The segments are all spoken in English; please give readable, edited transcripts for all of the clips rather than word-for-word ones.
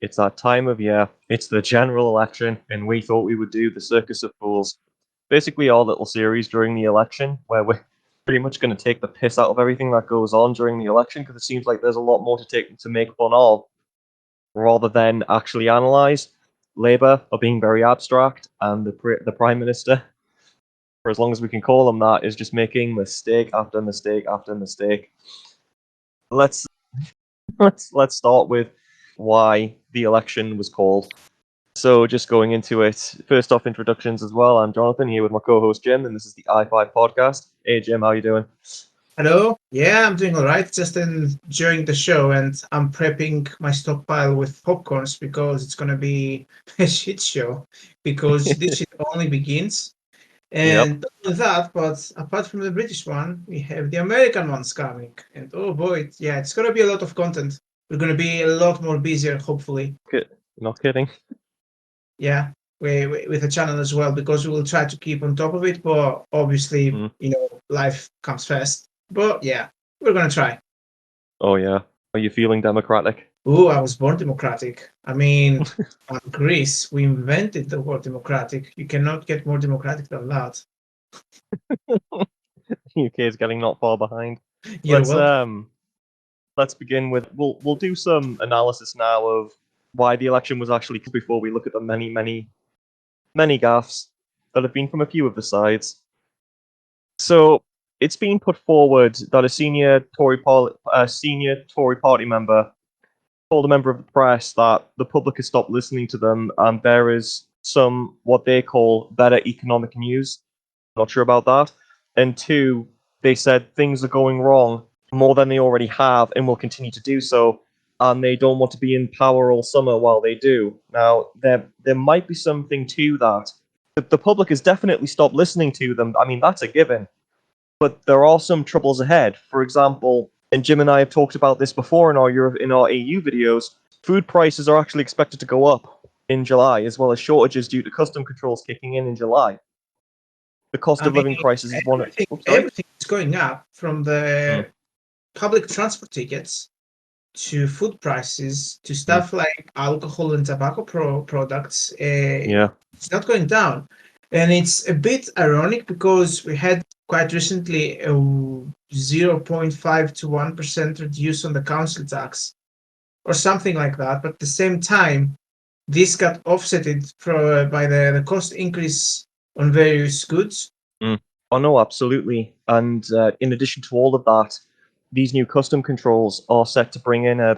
It's that time of year. It's the general election, and we thought we would do the Circus of Fools. Basically, our little series during the election where we're pretty much going to take the piss out of everything that goes on during the election because it seems like there's a lot more to make fun of rather than actually analyze. Labour are being very abstract, and the Prime Minister, for as long as we can call him that, is just making mistake after mistake after mistake. Let's let's start with why the election was called. So, just going into it, first off, introductions as well. I'm Jonathan here with my co-host Jim, and this is the i5 podcast. Hey Jim, how you doing? Hello. Yeah, I'm doing all right. Just enjoying the show, and I'm prepping my stockpile with popcorns because it's gonna be a shit show. Because this shit only begins, Yep. and not only that, but apart from the British one, we have the American ones coming, and oh boy, yeah, it's gonna be a lot of content. We're gonna be a lot more busier, hopefully. Not kidding. Yeah, with the channel as well, because we will try to keep on top of it. But obviously, Mm. life comes first. But yeah, we're gonna try. Oh yeah. Are you feeling democratic? Oh, I was born democratic. I mean, Greece, we invented the word democratic. You cannot get more democratic than that. UK is getting not far behind. You're Let's welcome. um let's begin with we'll do some analysis now of why the election was actually before we look at the many gaffes that have been from a few of the sides. So it's been put forward that a senior Tory party member told a member of the press that the public has stopped listening to them, and there is some what they call better economic news. Not sure about that. And two, they said things are going wrong more than they already have, and will continue to do so. And they don't want to be in power all summer while they do. Now, there might be something to that. The public has definitely stopped listening to them. I mean, that's a given. But there are some troubles ahead. For example, and Jim and I have talked about this before in our AU videos. Food prices are actually expected to go up in July, as well as shortages due to custom controls kicking in July. The cost I of mean, living crisis is one. Oops, sorry. everything is going up from Mm, the public transport tickets to food prices to mm, stuff like alcohol and tobacco products. yeah. It's not going down. And it's a bit ironic because we had quite recently a 0.5 to 1% reduce on the council tax or something like that. But at the same time, this got offsetted by the cost increase on various goods. Mm. Oh no, absolutely. And in addition to all of that, these new custom controls are set to bring in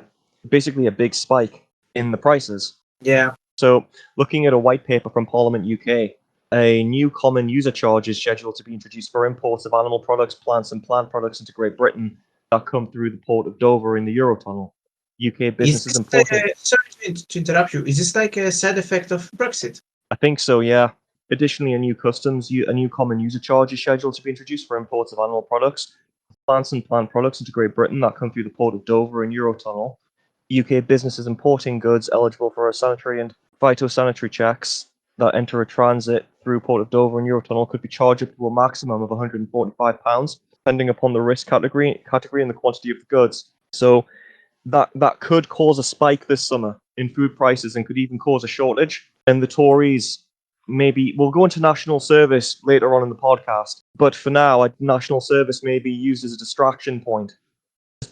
basically a big spike in the prices. Yeah. So, looking at a white paper from Parliament UK, a new common user charge is scheduled to be introduced for imports of animal products, plants, and plant products into Great Britain that come through the port of Dover in the Eurotunnel. UK Is businesses this, importing. sorry to interrupt you, is this like a side effect of Brexit? I think so, yeah. Additionally, a new common user charge is scheduled to be introduced for imports of animal products, plants, and plant products into Great Britain that come through the port of Dover and Eurotunnel. UK businesses importing goods eligible for a sanitary and phytosanitary checks that enter a transit through Port of Dover and Eurotunnel could be charged up to a maximum of £145, depending upon the risk category and the quantity of the goods. So that could cause a spike this summer in food prices and could even cause a shortage. And the Tories maybe we'll go into national service later on in the podcast, but for now, national service may be used as a distraction point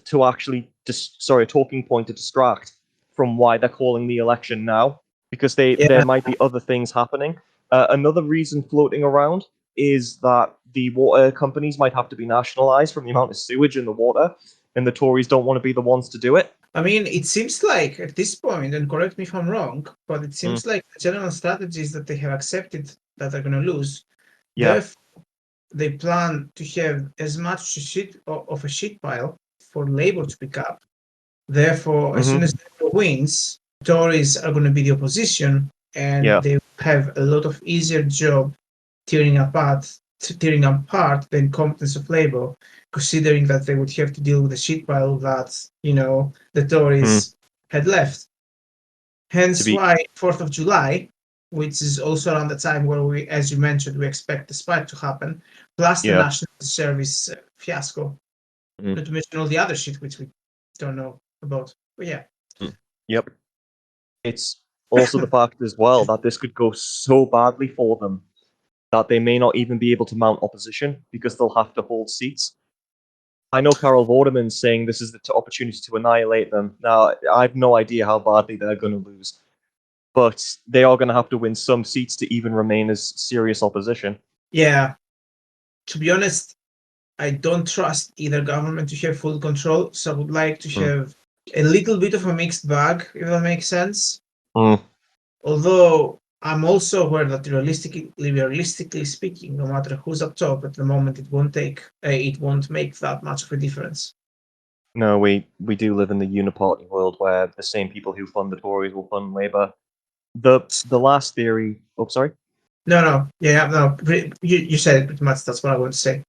to actually a talking point to distract from why they're calling the election now, because there Yeah. might be other things happening. Another reason floating around is that the water companies might have to be nationalised from the amount of sewage in the water, and the Tories don't want to be the ones to do it. I mean, it seems like at this point, and correct me if I'm wrong, but it Mm, seems like the general strategies that they have accepted that they're going to lose. yeah. Therefore, they plan to have as much shit of a shit pile for Labour to pick up. Therefore, as soon Hmm. as Labour wins, Tories are going to be the opposition, and Yeah. they have a lot of easier job tearing apart the incompetence of Labour, considering that they would have to deal with the shit pile that the Mm. Tories had left. To Hence be. why 4th of July, which is also around the time where we, as you mentioned, we expect the spike to happen, plus the Yeah. national service fiasco, Mm. not to mention all the other shit which we don't know about. But yeah. Mm. Yep. It's also the fact as well that this could go so badly for them that they may not even be able to mount opposition because they'll have to hold seats. I know Carol Vorderman's saying this is the opportunity to annihilate them. Now, I have no idea how badly they're going to lose, but they are going to have to win some seats to even remain as serious opposition. Yeah. To be honest, I don't trust either government to have full control, so I would like to have a little bit of a mixed bag, if that makes sense. Although I'm also aware that realistically speaking, no matter who's up top at the moment, it won't make that much of a difference. No, we do live in the uniparty world where the same people who fund the Tories will fund Labour. The last theory. Oh, sorry. No. You said it pretty much. That's what I want to say.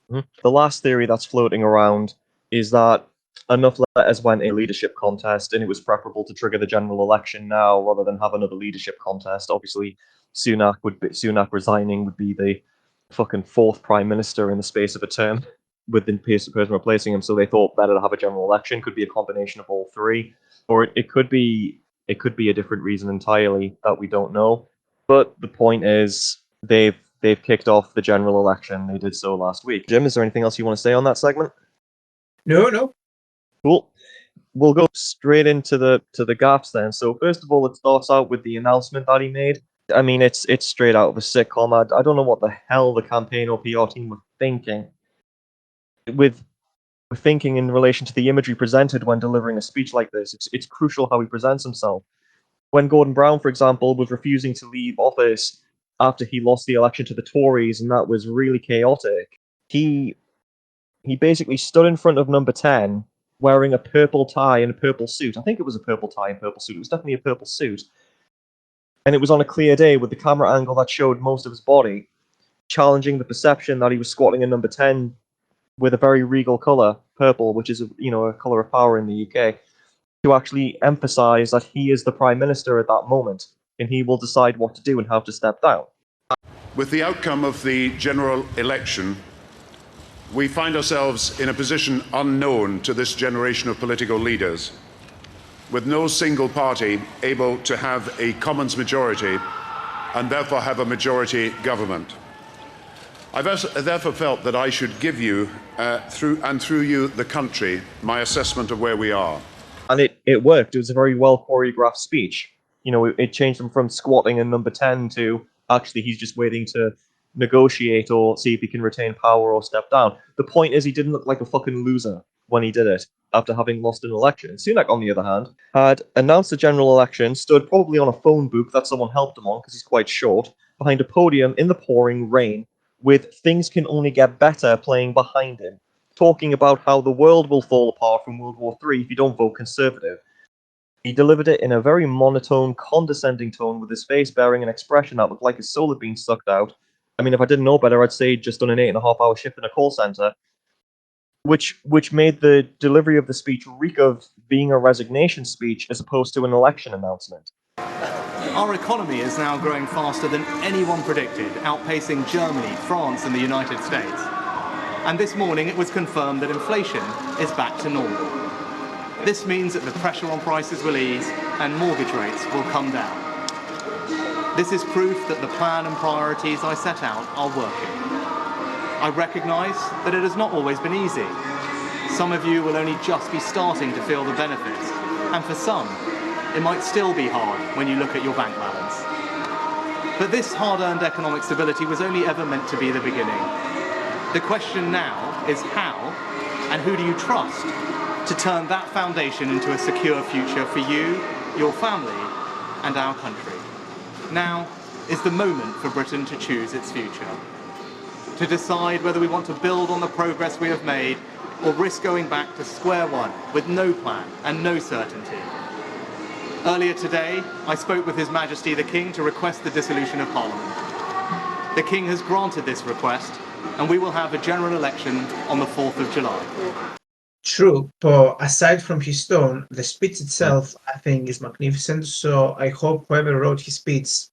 The last theory that's floating around is that enough letters went a leadership contest, and it was preferable to trigger the general election now rather than have another leadership contest. Obviously, Sunak resigning would be the fucking fourth prime minister in the space of a term, with the person replacing him. So they thought better to have a general election. Could be a combination of all three, or it could be a different reason entirely that we don't know. But the point is, they've kicked off the general election. They did so last week. Jim, is there anything else you want to say on that segment? No. Cool. We'll go straight into the gaffes then. So first of all, it starts out with the announcement that he made. I mean, it's straight out of a sitcom. I don't know what the hell the campaign or PR team were thinking. With thinking in relation to the imagery presented when delivering a speech like this, it's crucial how he presents himself. When Gordon Brown, for example, was refusing to leave office after he lost the election to the Tories, and that was really chaotic, he basically stood in front of number 10 wearing a purple tie and a purple suit. I think it was a purple tie and purple suit. It was definitely a purple suit. And it was on a clear day with the camera angle that showed most of his body, challenging the perception that he was squatting in number 10 with a very regal colour, purple, which is a colour of power in the UK, to actually emphasise that he is the Prime Minister at that moment, and he will decide what to do and how to step down. With the outcome of the general election, we find ourselves in a position unknown to this generation of political leaders, with no single party able to have a Commons majority and therefore have a majority government. I've therefore felt that I should give you, through you, the country, my assessment of where we are. And it worked. It was a very well choreographed speech. It changed him from squatting in number 10 to actually he's just waiting to negotiate or see if he can retain power or step down. The point is, he didn't look like a fucking loser when he did it after having lost an election. Sunak, on the other hand, had announced the general election, stood probably on a phone booth that someone helped him on because he's quite short, behind a podium in the pouring rain with "Things Can Only Get Better" playing behind him, talking about how the world will fall apart from World War III if you don't vote Conservative. He delivered it in a very monotone, condescending tone, with his face bearing an expression that looked like his soul had been sucked out. I mean, if I didn't know better, I'd say he'd just done an 8.5-hour shift in a call center, which made the delivery of the speech reek of being a resignation speech as opposed to an election announcement. Our economy is now growing faster than anyone predicted, outpacing Germany, France, and the United States. And this morning it was confirmed that inflation is back to normal. This means that the pressure on prices will ease and mortgage rates will come down. This is proof that the plan and priorities I set out are working. I recognise that it has not always been easy. Some of you will only just be starting to feel the benefits, and for some, it might still be hard when you look at your bank balance. But this hard-earned economic stability was only ever meant to be the beginning. The question now is how, and who do you trust to turn that foundation into a secure future for you, your family, and our country. Now is the moment for Britain to choose its future, to decide whether we want to build on the progress we have made or risk going back to square one with no plan and no certainty. Earlier today, I spoke with His Majesty the King to request the dissolution of Parliament. The King has granted this request, and we will have a general election on the 4th of July. True, but aside from his tone, the speech itself, I think, is magnificent. So I hope whoever wrote his speech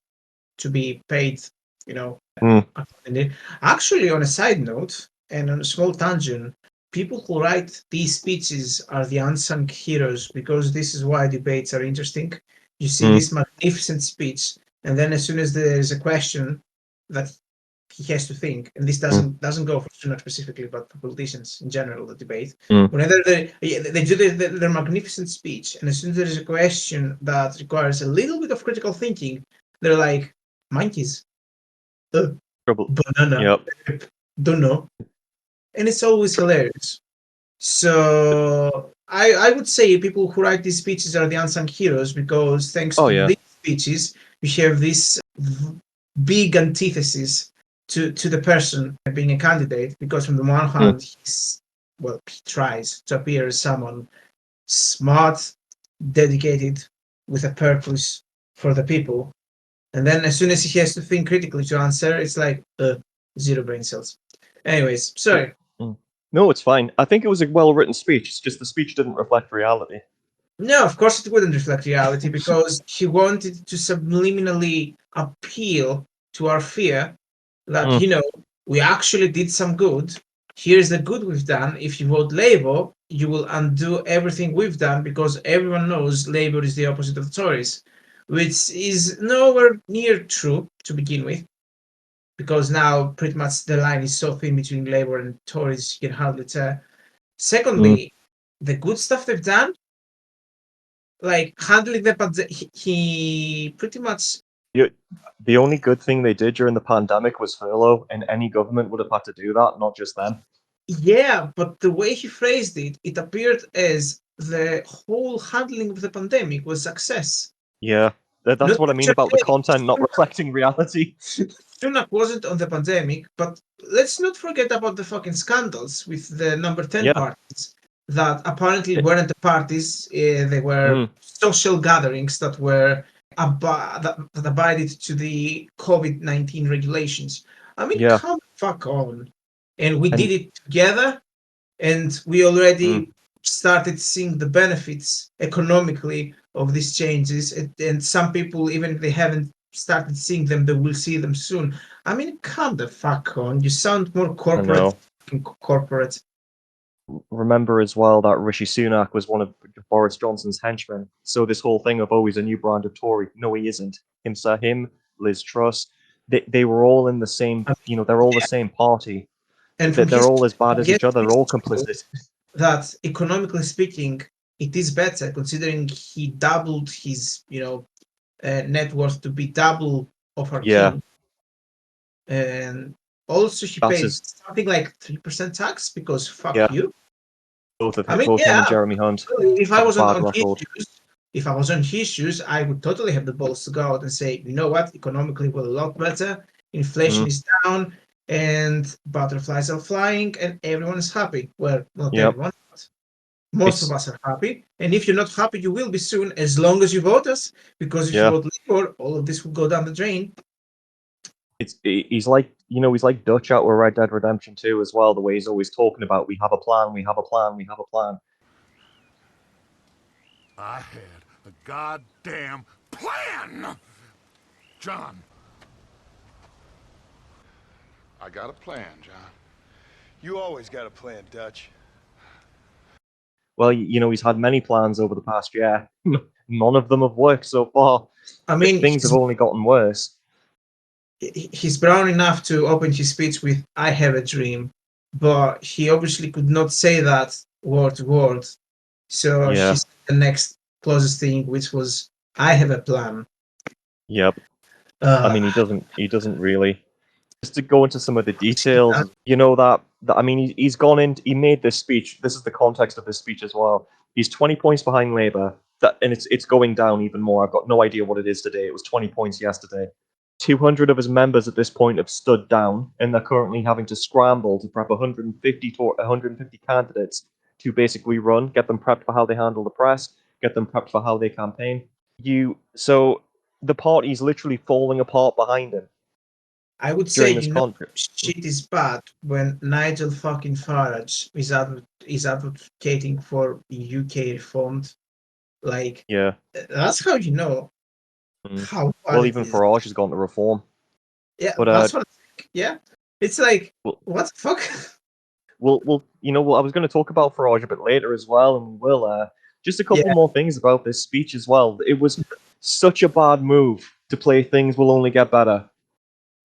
to be paid, accordingly. Actually, on a side note, and on a small tangent, people who write these speeches are the unsung heroes, because this is why debates are interesting. You see this magnificent speech, and then as soon as there is a question that he has to think, and this doesn't go for Sunak specifically, but for politicians in general, the debate. Whenever they do their magnificent speech, and as soon as there is a question that requires a little bit of critical thinking, they're like, monkeys, banana, don't know, and it's always hilarious. So I would say people who write these speeches are the unsung heroes, because thanks to these speeches, we have this big antithesis to the person being a candidate, because from the one hand, he tries to appear as someone smart, dedicated, with a purpose for the people. And then as soon as he has to think critically to answer, it's like, zero brain cells. Anyways, sorry. No, it's fine. I think it was a well-written speech. It's just the speech didn't reflect reality. No, of course it wouldn't reflect reality, because he wanted to subliminally appeal to our fear that, we actually did some good. Here's the good we've done. If you vote Labour, you will undo everything we've done, because everyone knows Labour is the opposite of the Tories, which is nowhere near true to begin with, because now pretty much the line is so thin between Labour and Tories, you can hardly tell. Secondly, the good stuff they've done, like handling the pandemic, he pretty much... The only good thing they did during the pandemic was furlough, and any government would have had to do that, not just them. Yeah, but the way he phrased it, it appeared as the whole handling of the pandemic was success. Yeah, that's what I mean about the content not reflecting reality. Sunak wasn't on the pandemic, but let's not forget about the fucking scandals with the number 10 parties that apparently weren't the parties. They were social gatherings that were that abided to the COVID-19 regulations. I mean, come fuck on. And we did it together, and we already started seeing the benefits economically of these changes. And some people, even if they haven't started seeing them, they will see them soon. I mean, come the fuck on. You sound more corporate. Remember as well that Rishi Sunak was one of Boris Johnson's henchmen. So this whole thing of, he's a new brand of Tory. No, he isn't. Him, Liz Truss, they were all in the same, they're all the same party. And they're all as bad as each other. They're all complicit. That economically speaking, it is better, considering he doubled his, net worth to be double of our king. And also he paid something like 3% tax, because fuck you. Both him and Jeremy Hunt. If I was on his shoes, I would totally have the balls to go out and say, you know what, economically we're a lot better, inflation is down, and butterflies are flying, and everyone is happy. Well, not everyone, but most of us are happy. And if you're not happy, you will be soon, as long as you vote us, because if you vote Labour, all of this will go down the drain. He's like Dutch out with Red Dead Redemption 2 as well, the way he's always talking about, we have a plan, we have a plan, we have a plan. I had a goddamn plan! John. I got a plan, John. You always got a plan, Dutch. Well, he's had many plans over the past year. None of them have worked so far. I mean, things have only gotten worse. He's brown enough to open his speech with, I have a dream, but he obviously could not say that word to word. So he said the next closest thing, which was, I have a plan. Yep. I mean, he doesn't really. Just to go into some of the details, he's gone in, he made this speech. This is the context of this speech as well. He's 20 points behind Labour, and it's going down even more. I've got no idea what it is today. It was 20 points yesterday. 200 of his members at this point have stood down, and they're currently having to scramble to prep 150 candidates to basically get them prepped for how they handle the press, get them prepped for how they campaign. So the party's literally falling apart behind him. I would say, shit is bad when Nigel fucking Farage is advocating for UK reformed. Like, that's how you know. How well, even Farage has gone to reform. Yeah, but that's what I think. Yeah, it's like, what the fuck? Well, I was going to talk about Farage a bit later as well, and we will. Just a couple more things about this speech as well. It was such a bad move to play things will only get better.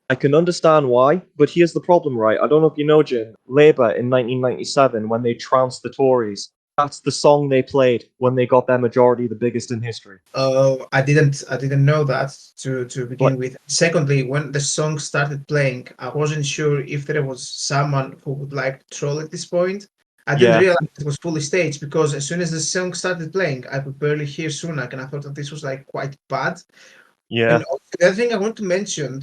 I can understand why, but here's the problem, right? I don't know if you know, Jim. Labour in 1997, when they trounced the Tories, that's the song they played when they got their majority, the biggest in history. Oh, I didn't know that to begin What? with. Secondly, when the song started playing, I wasn't sure if there was someone who would like to troll at this point. I didn't Yeah, realize it was fully staged because as soon as the song started playing, I could barely hear Sunak, and I thought that this was like quite bad. yeah. And also, the other thing I want to mention,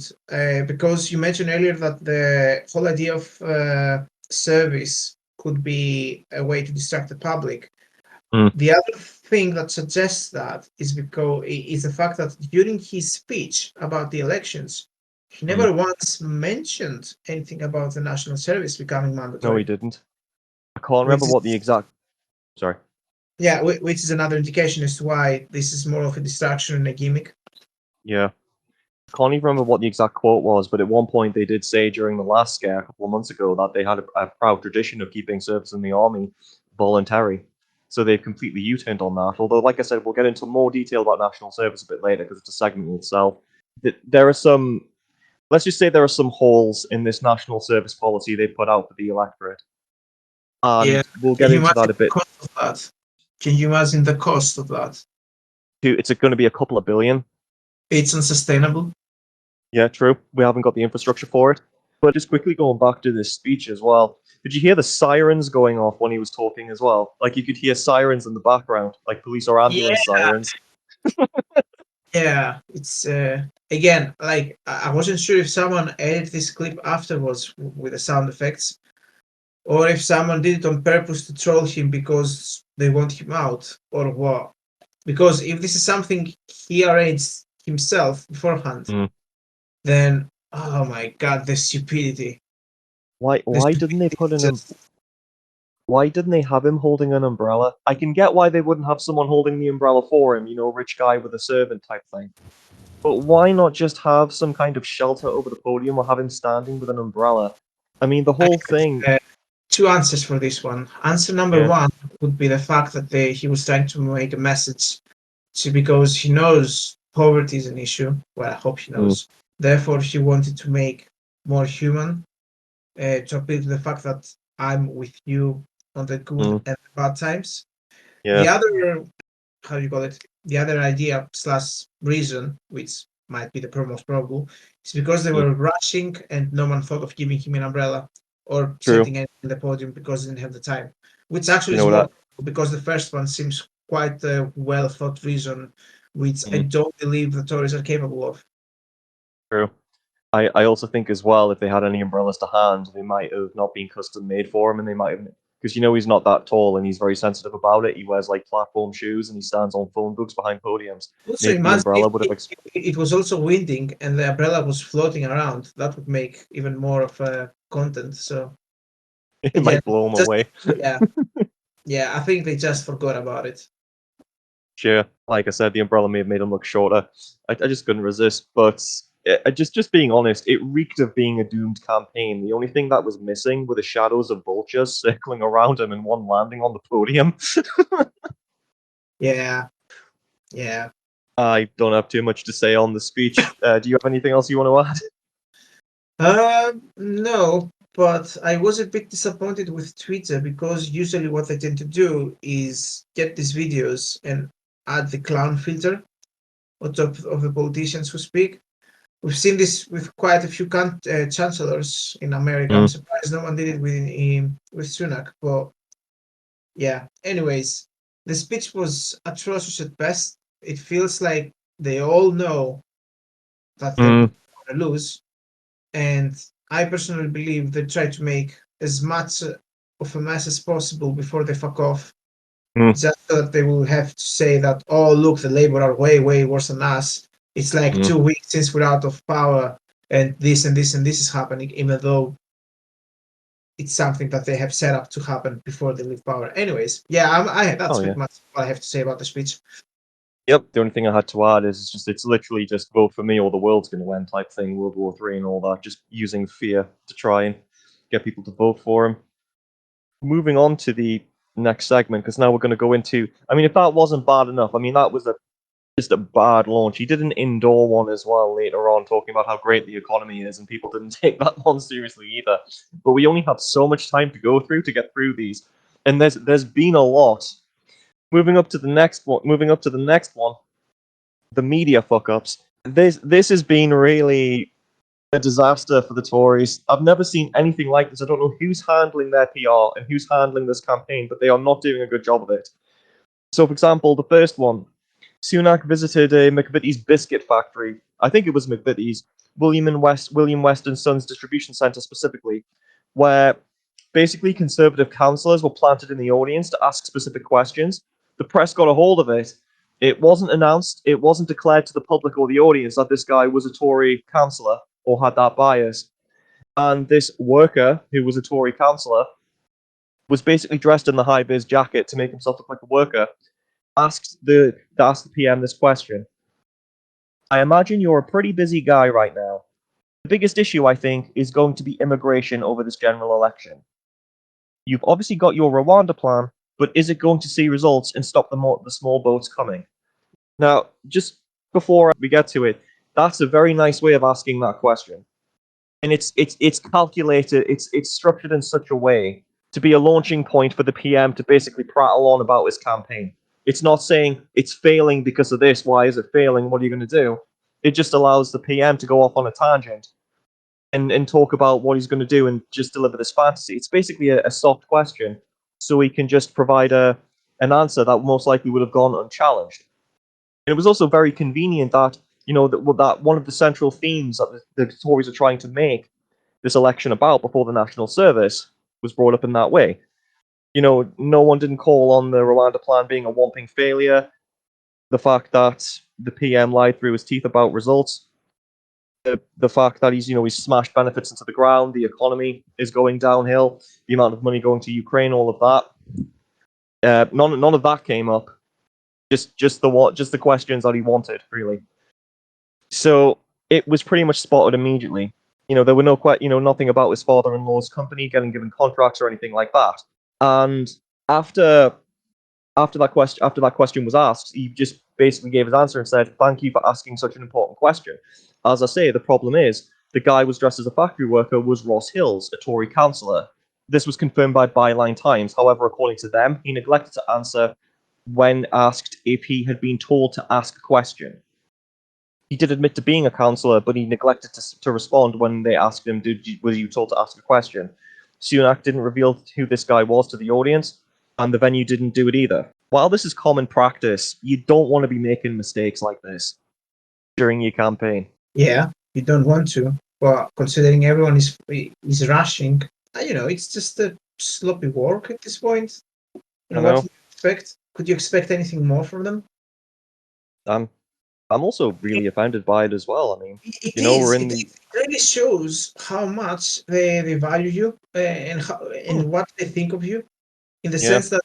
because you mentioned earlier that the whole idea of service could be a way to distract the public. Mm. The other thing that suggests that is the fact that during his speech about the elections, he never once mentioned anything about the national service becoming No, he mandatory. didn't. I can't Which remember is, what the exact. Sorry. yeah, which is another indication as to why this is more of a distraction and a gimmick. Yeah. Can't even remember what the exact quote was, but at one point they did say during the last scare a couple of months ago that they had a proud tradition of keeping service in the army voluntary. So they've completely U-turned on that. Although, like I said, we'll get into more detail about national service a bit later because it's a segment in itself. There are some, let's just say there are some holes in this national service policy they put out for the electorate. And Yeah, we'll can get you into that imagine a the bit cost of that? Can you imagine the cost of that? too. It's going to be a couple of billion. It's unsustainable. Yeah, true. We haven't got the infrastructure for it. But just quickly going back to this speech as well, did you hear the sirens going off when he was talking as well? Like you could hear sirens in the background, like police or ambulance sirens. Yeah, it's again like I wasn't sure if someone edited this clip afterwards with the sound effects, or if someone did it on purpose to troll him because they want him out, or what. Because if this is something he arranged himself beforehand, Mm. then oh my god, the stupidity. Why? The Why didn't they stupidity put is an? just Why didn't they have him holding an umbrella? I can get why they wouldn't have someone holding the umbrella for him, rich guy with a servant type thing. But why not just have some kind of shelter over the podium or have him standing with an umbrella? I mean, the I whole have thing. two answers for this one. Answer number Yeah. one would be the fact that he was trying to make a message because he knows poverty is an issue. Well, I hope he knows. Therefore, he wanted to make more human, to appeal to the fact that I'm with you on the good Mm. and the bad times. Yeah. The other, how do you call it? The other idea slash reason, which might be the most probable, is because they were rushing and no one thought of giving him an umbrella or True. setting it in the podium because they didn't have the time. Which actually You is know more that. because the first one seems quite a well thought reason, which I Mm. don't believe the Tories are capable of. True. I also think as well, if they had any umbrellas to hand, they might have not been custom made for him, and they might have, because he's not that tall and he's very sensitive about it. He wears like platform shoes and he stands on phone books behind podiums. Also, Maybe the imagine umbrella would have. if it was also winding and the umbrella was floating around. That would make even more of a content. So It again, might blow him just away. yeah, yeah. I think they just forgot about it. Sure, like I said, the umbrella may have made him look shorter. I just couldn't resist, but just being honest, it reeked of being a doomed campaign. The only thing that was missing were the shadows of vultures circling around him and one landing on the podium. Yeah, yeah. I don't have too much to say on the speech. Do you have anything else you want to add? No, but I was a bit disappointed with Twitter because usually what they tend to do is get these videos and add the clown filter on top of the politicians who speak. We've seen this with quite a few chancellors in America. I'm Mm. surprised no one did it with Sunak, but yeah. Anyways, the speech was atrocious at best. It feels like they all know that they're Mm. going to lose, and I personally believe they try to make as much of a mess as possible before they fuck off, Mm. just so that they will have to say that, oh, look, the Labour are way, way worse than us. It's like Mm. 2 weeks since we're out of power, and this and this and this is happening, even though it's something that they have set up to happen before they leave power. Anyways, yeah, that's Oh yeah. pretty much what I have to say about the speech. Yep. The only thing I had to add is it's literally just vote for me or the world's going to end type thing. World War III and all that. Just using fear to try and get people to vote for him. Moving on to the next segment, because now we're going to go into. I mean, if that wasn't bad enough, I mean that was a just a bad launch. He did an indoor one as well later on, talking about how great the economy is, and people didn't take that one seriously either. But we only have so much time to go through to get through these, and there's been a lot. Moving up to the next one. The media fuck ups. This has been really a disaster for the Tories. I've never seen anything like this. I don't know who's handling their PR and who's handling this campaign, but they are not doing a good job of it. So, for example, the first one, Sunak visited a McVitie's biscuit factory. I think it was McVitie's, William West and Sons distribution center specifically, where basically conservative councillors were planted in the audience to ask specific questions. The press got a hold of it. It wasn't announced. It wasn't declared to the public or the audience that this guy was a Tory councillor or had that bias. And this worker, who was a Tory councillor, was basically dressed in the high vis jacket to make himself look like a worker. Asked the PM this question. I imagine you're a pretty busy guy right now. The biggest issue, I think, is going to be immigration over this general election. You've obviously got your Rwanda plan, but is it going to see results and stop the small boats coming? Now, just before we get to it, that's a very nice way of asking that question. And it's calculated, it's structured in such a way to be a launching point for the PM to basically prattle on about his campaign. It's not saying it's failing because of this, why is it failing, what are you going to do? It just allows the PM to go off on a tangent and talk about what he's going to do and just deliver this fantasy. It's basically a soft question, so he can just provide an answer that most likely would have gone unchallenged. And it was also very convenient that, that one of the central themes that the Tories are trying to make this election about before the national service was brought up in that way. No one didn't call on the Rwanda plan being a whomping failure. The fact that the PM lied through his teeth about results. The fact that he's smashed benefits into the ground, the economy is going downhill, the amount of money going to Ukraine, all of that. None of that came up. Just the questions that he wanted, really. So it was pretty much spotted immediately. There were nothing about his father-in-law's company getting given contracts or anything like that. And after that question was asked, he just basically gave his answer and said, "Thank you for asking such an important question." As I say, the problem is the guy was dressed as a factory worker was Ross Hills, a Tory councillor. This was confirmed by Byline Times. However, according to them, he neglected to answer when asked if he had been told to ask a question. He did admit to being a councillor, but he neglected to respond when they asked him, "Was you told to ask a question?" Sunak didn't reveal who this guy was to the audience, and the venue didn't do it either. While this is common practice, you don't want to be making mistakes like this during your campaign. Yeah, you don't want to, but considering everyone is rushing, it's just a sloppy work at this point. What do you expect? Could you expect anything more from them? I'm also really offended by it as well. I mean, it really shows how much they value you and what they think of you. In the sense that,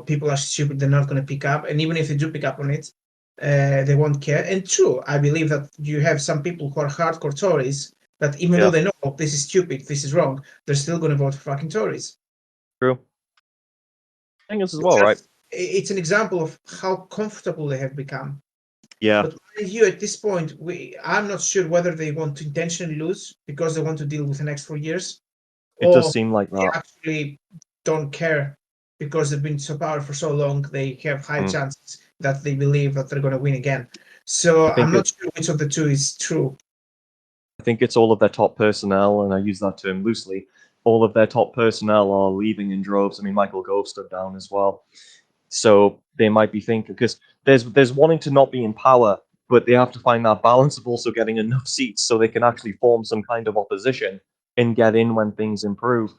people are stupid, they're not going to pick up. And even if they do pick up on it, they won't care. And true, I believe that you have some people who are hardcore Tories that even though they know this is stupid, this is wrong, they're still going to vote for fucking Tories. True. I think this as well, right? It's an example of how comfortable they have become. Yeah. But mind you, at this point, I'm not sure whether they want to intentionally lose because they want to deal with the next 4 years. It does seem like that. They actually don't care because they've been so powerful for so long. They have high chances that they believe that they're going to win again. So I'm not sure which of the two is true. I think it's all of their top personnel, and I use that term loosely. All of their top personnel are leaving in droves. I mean, Michael Gove stood down as well. So they might be thinking, because there's wanting to not be in power, but they have to find that balance of also getting enough seats so they can actually form some kind of opposition and get in when things improve.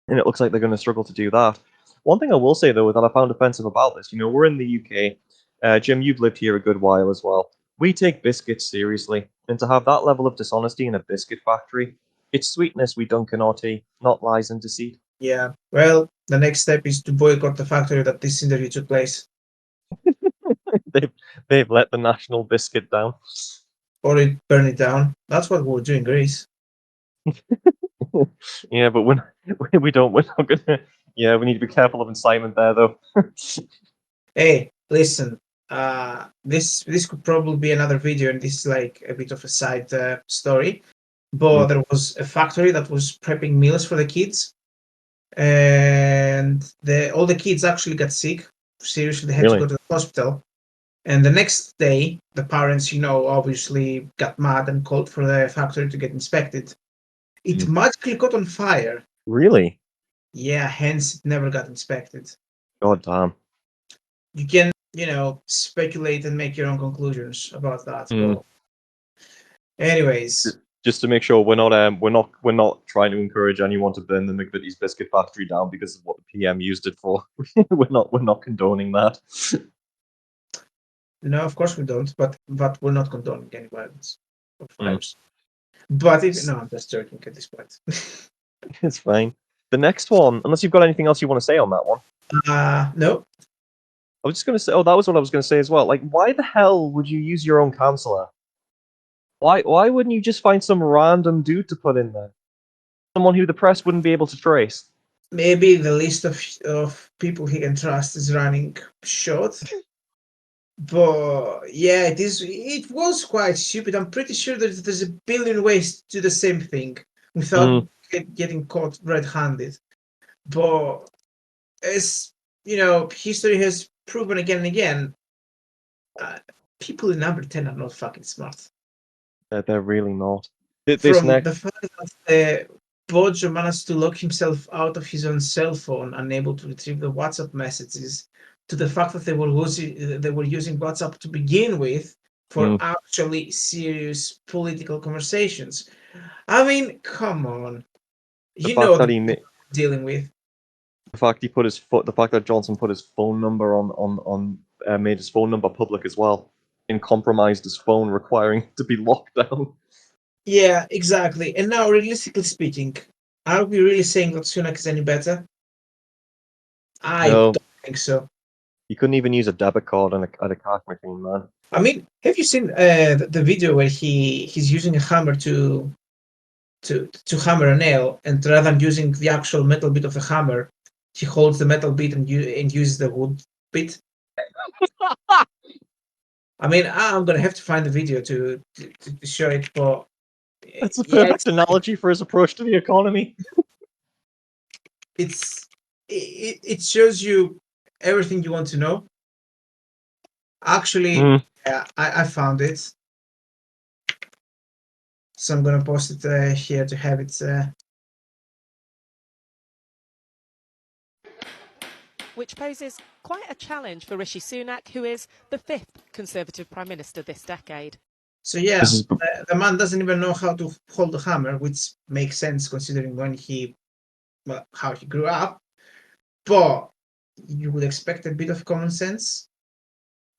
And it looks like they're going to struggle to do that. One thing I will say, though, that I found offensive about this, we're in the UK. Jim, you've lived here a good while as well. We take biscuits seriously, and to have that level of dishonesty in a biscuit factory, it's sweetness we dunk in our tea, not lies and deceit. Yeah, well, the next step is to boycott the factory that this interview took place. They've let the national biscuit down. Or burn it down. That's what we'll do in Greece. Yeah, but we're not gonna. Yeah, we need to be careful of incitement there, though. Hey, listen, this could probably be another video, and this is like a bit of a side story. But there was a factory that was prepping meals for the kids, and all the kids actually got sick. Seriously, they had to Really? go to the hospital. And the next day, the parents, obviously got mad and called for the factory to get inspected. It magically caught on fire. Really? Yeah, hence it never got inspected. God damn. You can, speculate and make your own conclusions about that. But anyways, Just to make sure we're not trying to encourage anyone to burn the McVitie's biscuit factory down because of what the PM used it for. we're not condoning that. no, of course we don't. But we're not condoning any violence or fires. But I'm just joking at this point. It's fine. The next one, unless you've got anything else you want to say on that one. No. I was just going to say, that was what I was going to say as well. Like, why the hell would you use your own counselor? Why wouldn't you just find some random dude to put in there? Someone who the press wouldn't be able to trace. Maybe the list of people he can trust is running short. But yeah, it was quite stupid. I'm pretty sure that there's a billion ways to do the same thing without getting caught red-handed. But as history has proven again and again, people in number 10 are not fucking smart. They're really not. The fact that Bojo managed to lock himself out of his own cell phone, unable to retrieve the WhatsApp messages, to the fact that they were using WhatsApp to begin with for actually serious political conversations. I mean, come on. The fact that dealing with. The fact that Johnson put his phone number on made his phone number public as well, and compromised his phone, requiring it to be locked down. Yeah, exactly. And now, realistically speaking, are we really saying that Sunak is any better? I don't think so. You couldn't even use a debit card at a cash machine, man. I mean, have you seen the video where he's using a hammer to hammer a nail, and rather than using the actual metal bit of the hammer, he holds the metal bit and uses the wood bit? I mean, I'm gonna have to find the video to show it, but that's a perfect analogy for his approach to the economy. It shows you everything you want to know. Actually, yeah, I found it, so I'm gonna post it here to have it. Which poses quite a challenge for Rishi Sunak, who is the 5th Conservative Prime Minister this decade. So yeah, the man doesn't even know how to hold a hammer, which makes sense considering how he grew up. But you would expect a bit of common sense.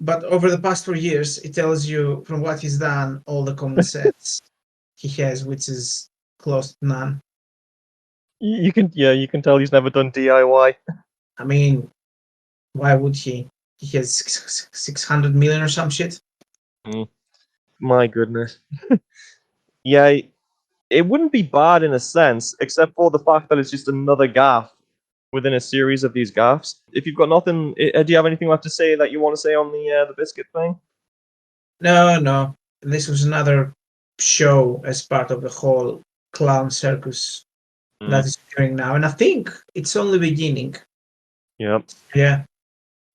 But over the past 4 years, it tells you from what he's done, all the common sense he has, which is close to none. You can tell he's never done DIY. I mean, why would he? He has 600 million or some shit. My goodness. Yeah, it wouldn't be bad in a sense, except for the fact that it's just another gaffe within a series of these gaffes. If you've got nothing, do you have anything left to say that you want to say on the biscuit thing? No. This was another show as part of the whole clown circus that is occurring now, and I think it's only beginning. Yep. Yeah.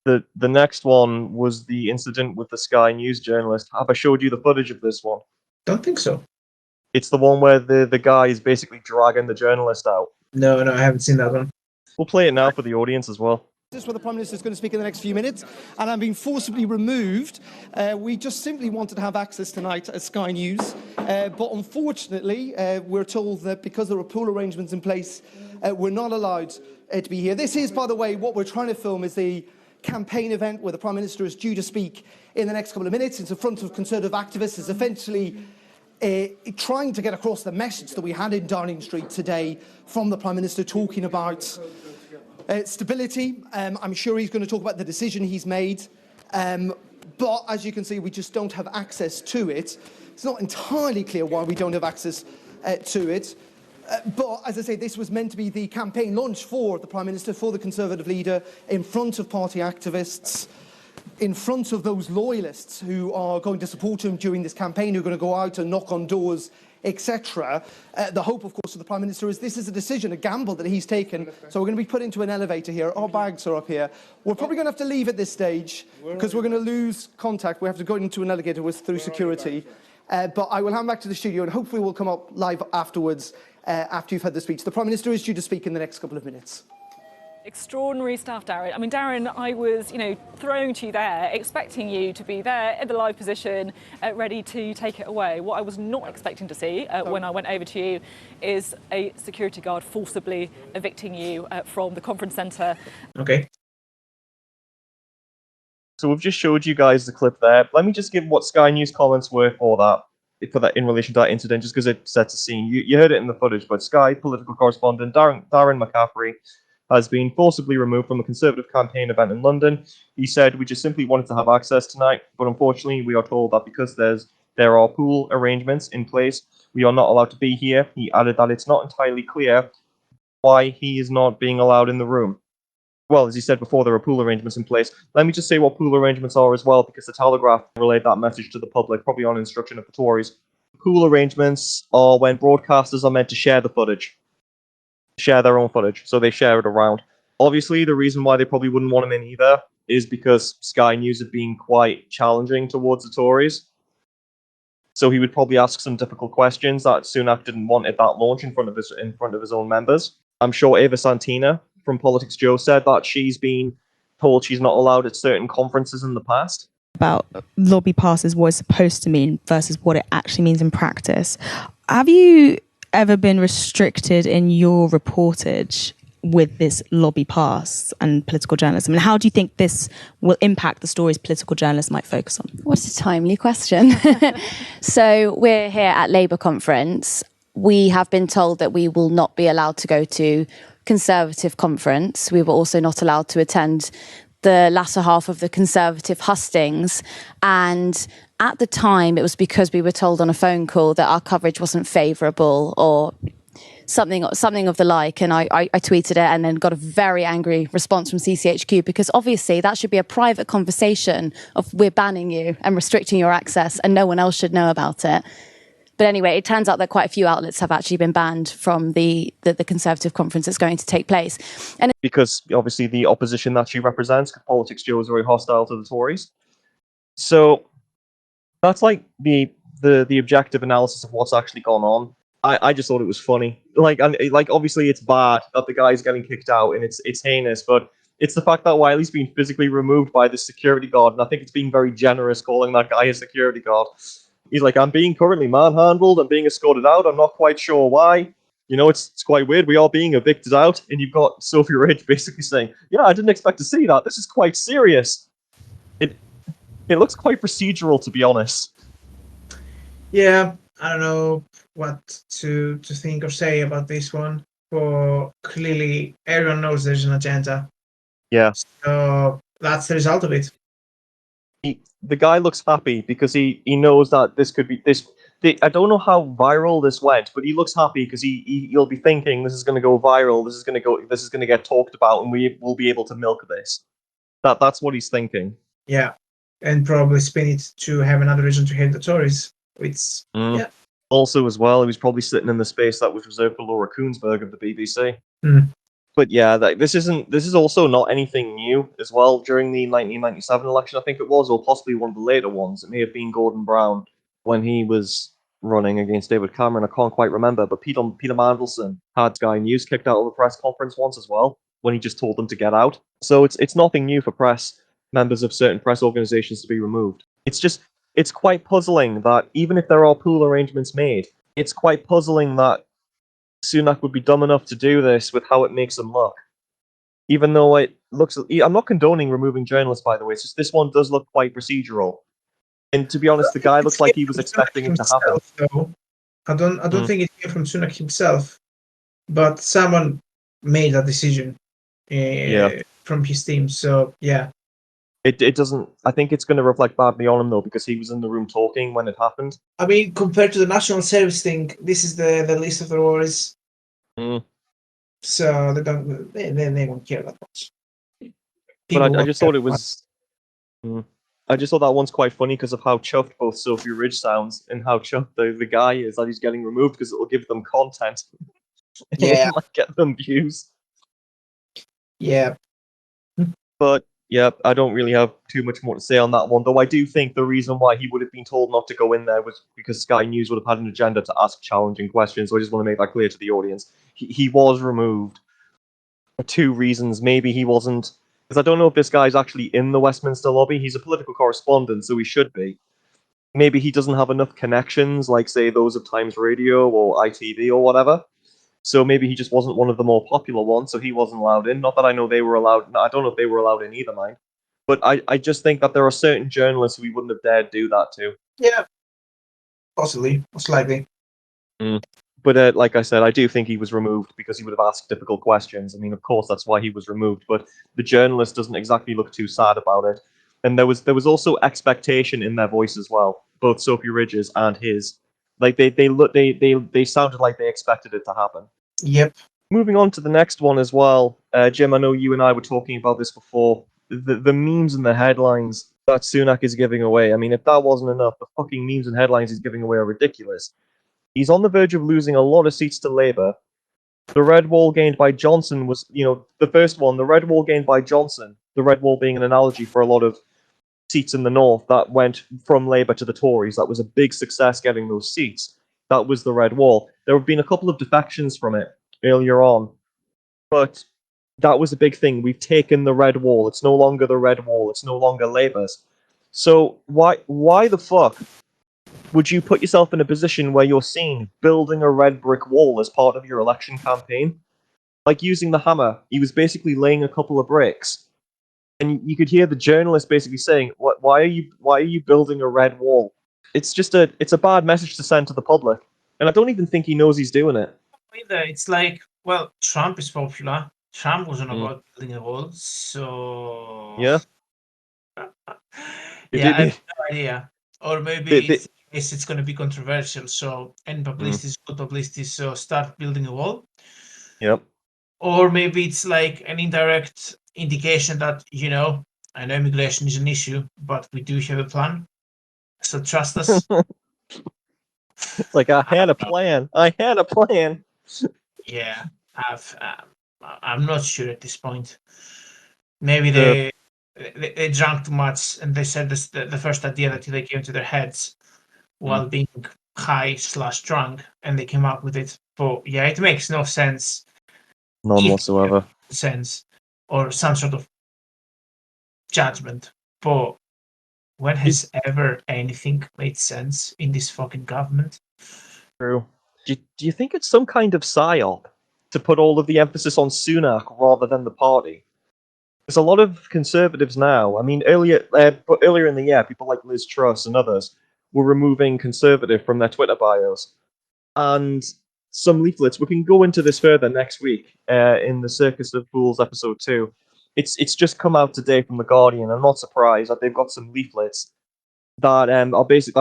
The next one was the incident with the Sky News journalist. Have I showed you the footage of this one? Don't think so. It's the one where the guy is basically dragging the journalist out. No, I haven't seen that one. We'll play it now for the audience as well. This is where the Prime Minister is going to speak in the next few minutes, and I'm being forcibly removed. We just simply wanted to have access tonight at Sky News, but unfortunately, we're told that because there are pool arrangements in place, we're not allowed to be here. This is, by the way, what we're trying to film is the campaign event where the Prime Minister is due to speak in the next couple of minutes. It's in front of Conservative activists. It's essentially trying to get across the message that we had in Downing Street today from the Prime Minister, talking about stability. I'm sure he's going to talk about the decision he's made. But as you can see, we just don't have access to it. It's not entirely clear why we don't have access to it. But as I say, this was meant to be the campaign launch for the Prime Minister, for the Conservative leader, in front of party activists. in front of those loyalists who are going to support him during this campaign, who are going to go out and knock on doors, etc. The hope, of course, of the Prime Minister is this is a decision, a gamble that he's taken. So we're going to be put into an elevator here. Our bags are up here. We're probably going to have to leave at this stage because we're going to lose contact. We have to go into an elevator through security. But I will hand back to the studio and hopefully we'll come up live afterwards after you've had the speech. The Prime Minister is due to speak in the next couple of minutes. Extraordinary stuff, Darren. I mean, Darren, I was, thrown to you there, expecting you to be there in the live position, ready to take it away. What I was not expecting to see when I went over to you is a security guard forcibly evicting you from the conference centre. Okay. So we've just showed you guys the clip there. Let me just give what Sky News comments were for that in relation to that incident, just because it sets a scene. You heard it in the footage, but Sky political correspondent Darren McCaffrey has been forcibly removed from a Conservative campaign event in London. He said, "We just simply wanted to have access tonight, but unfortunately we are told that because there are pool arrangements in place, we are not allowed to be here." He added that it's not entirely clear why he is not being allowed in the room. Well, as he said before, there are pool arrangements in place. Let me just say what pool arrangements are as well, because the Telegraph relayed that message to the public, probably on instruction of the Tories. Pool arrangements are when broadcasters are meant to share the footage. Share their own footage, so they share it around. Obviously, the reason why they probably wouldn't want him in either is because Sky News had been quite challenging towards the Tories. So he would probably ask some difficult questions that Sunak didn't want at that launch in front of his own members. I'm sure Eva Santina from Politics Joe said that she's been told she's not allowed at certain conferences in the past. About lobby passes, what it's supposed to mean versus what it actually means in practice. Have you ever been restricted in your reportage with this lobby pass and political journalism? And how do you think this will impact the stories political journalists might focus on? What a timely question. So we're here at Labour conference. We have been told that we will not be allowed to go to Conservative conference. We were also not allowed to attend the latter half of the Conservative hustings. And at the time, it was because we were told on a phone call that our coverage wasn't favourable or something of the like. And I tweeted it and then got a very angry response from CCHQ, because obviously that should be a private conversation of we're banning you and restricting your access and no one else should know about it. But anyway, it turns out that quite a few outlets have actually been banned from the Conservative conference that's going to take place. And because obviously the opposition that she represents, Politics Joe, is very hostile to the Tories. So that's like the objective analysis of what's actually gone on. I just thought it was funny. Like obviously it's bad that the guy's getting kicked out and it's heinous, but it's the fact that Wiley's been physically removed by the security guard, and I think it's being very generous calling that guy a security guard. He's like, I'm being currently manhandled, I'm being escorted out, I'm not quite sure why. It's quite weird, we are being evicted out, and you've got Sophie Ridge basically saying, yeah, I didn't expect to see that, this is quite serious. It looks quite procedural, to be honest. Yeah, I don't know what to think or say about this one, but clearly everyone knows there's an agenda. Yeah. So that's the result of it. The guy looks happy because he knows that this could be this. I don't know how viral this went, but he looks happy because he'll be thinking this is going to go viral. This is going to get talked about, and we will be able to milk this. That's what he's thinking. Yeah, and probably spin it to have another reason to hate the Tories. Yeah. Also, as well, he was probably sitting in the space that was reserved for Laura Koonsberg of the BBC. Mm. But yeah, this is also not anything new as well. During the 1997 election, I think it was, or possibly one of the later ones, it may have been Gordon Brown when he was running against David Cameron. I can't quite remember, but Peter Mandelson had Sky News kicked out of a press conference once as well, when he just told them to get out. So it's nothing new for members of certain press organizations to be removed. It's quite puzzling that even if there are pool arrangements made, it's quite puzzling that Sunak would be dumb enough to do this with how it makes him look. Even though it looks... I'm not condoning removing journalists, by the way. It's just this one does look quite procedural. And to be honest, the guy looks like he was expecting it to happen. Though. I don't think it came from Sunak himself, but someone made that decision from his team. So, yeah. It doesn't... I think it's going to reflect badly on him, though, because he was in the room talking when it happened. I mean, compared to the national service thing, this is the least of the worries. Mm. So they won't care that much. But I just thought it was I just thought that one's quite funny because of how chuffed both Sophie Ridge sounds and how chuffed the guy is that he's getting removed because it'll give them content. Yeah. It might get them views. Yeah. But yeah, I don't really have too much more to say on that one. Though I do think the reason why he would have been told not to go in there was because Sky News would have had an agenda to ask challenging questions. So I just want to make that clear to the audience. He was removed for two reasons. Maybe he wasn't, because I don't know if this guy's actually in the Westminster lobby. He's a political correspondent, so he should be. Maybe he doesn't have enough connections, like say those of Times Radio or ITV or whatever. So maybe he just wasn't one of the more popular ones, so he wasn't allowed in. Not that I know they were allowed. I don't know if they were allowed in either, mind. But I just think that there are certain journalists who we wouldn't have dared do that to. Yeah. Possibly. Most likely. But like I said, I do think he was removed because he would have asked difficult questions. I mean, of course, that's why he was removed. But the journalist doesn't exactly look too sad about it. And there was also expectation in their voice as well, both Sophie Ridge's and his. Like they sounded like they expected it to happen. Yep. Moving on to the next one as well, Jim. I know you and I were talking about this before. The memes and the headlines that Sunak is giving away. I mean, if that wasn't enough, the fucking memes and headlines he's giving away are ridiculous. He's on the verge of losing a lot of seats to Labour. The red wall gained by Johnson was, the first one. The red wall gained by Johnson. The red wall being an analogy for a lot of seats in the north that went from Labour to the Tories. That was a big success getting those seats. That was the red wall. There have been a couple of defections from it earlier on, but that was a big thing. We've taken the red wall. It's no longer the red wall. It's no longer Labour's. So why the fuck would you put yourself in a position where you're seen building a red brick wall as part of your election campaign? Like using the hammer, he was basically laying a couple of bricks, and you could hear the journalist basically saying, why are you building a red wall?" It's a bad message to send to the public, and I don't even think he knows he's doing it. Either. It's like, well, Trump is popular. Trump wasn't about building a wall, so Yeah. yeah, I have no idea. Or maybe it's going to be controversial. So, and publicity is good publicity. So start building a wall. Yep. Or maybe it's like an indirect indication that, I know immigration is an issue, but we do have a plan. So trust us. It's like, I had a plan. I had a plan. Yeah, I'm not sure at this point. Maybe they drank too much and they said the first idea that they came to their heads while being high/drunk, and they came up with it. But yeah, it makes no sense. None whatsoever. Sense or some sort of judgment. But when has ever anything made sense in this fucking government? True. Do you think it's some kind of psyop to put all of the emphasis on Sunak rather than the party? There's a lot of conservatives now. I mean, earlier in the year, people like Liz Truss and others were removing conservative from their Twitter bios, and some leaflets. We can go into this further next week in the Circus of Fools episode 2. It's just come out today from the Guardian. I'm not surprised that they've got some leaflets that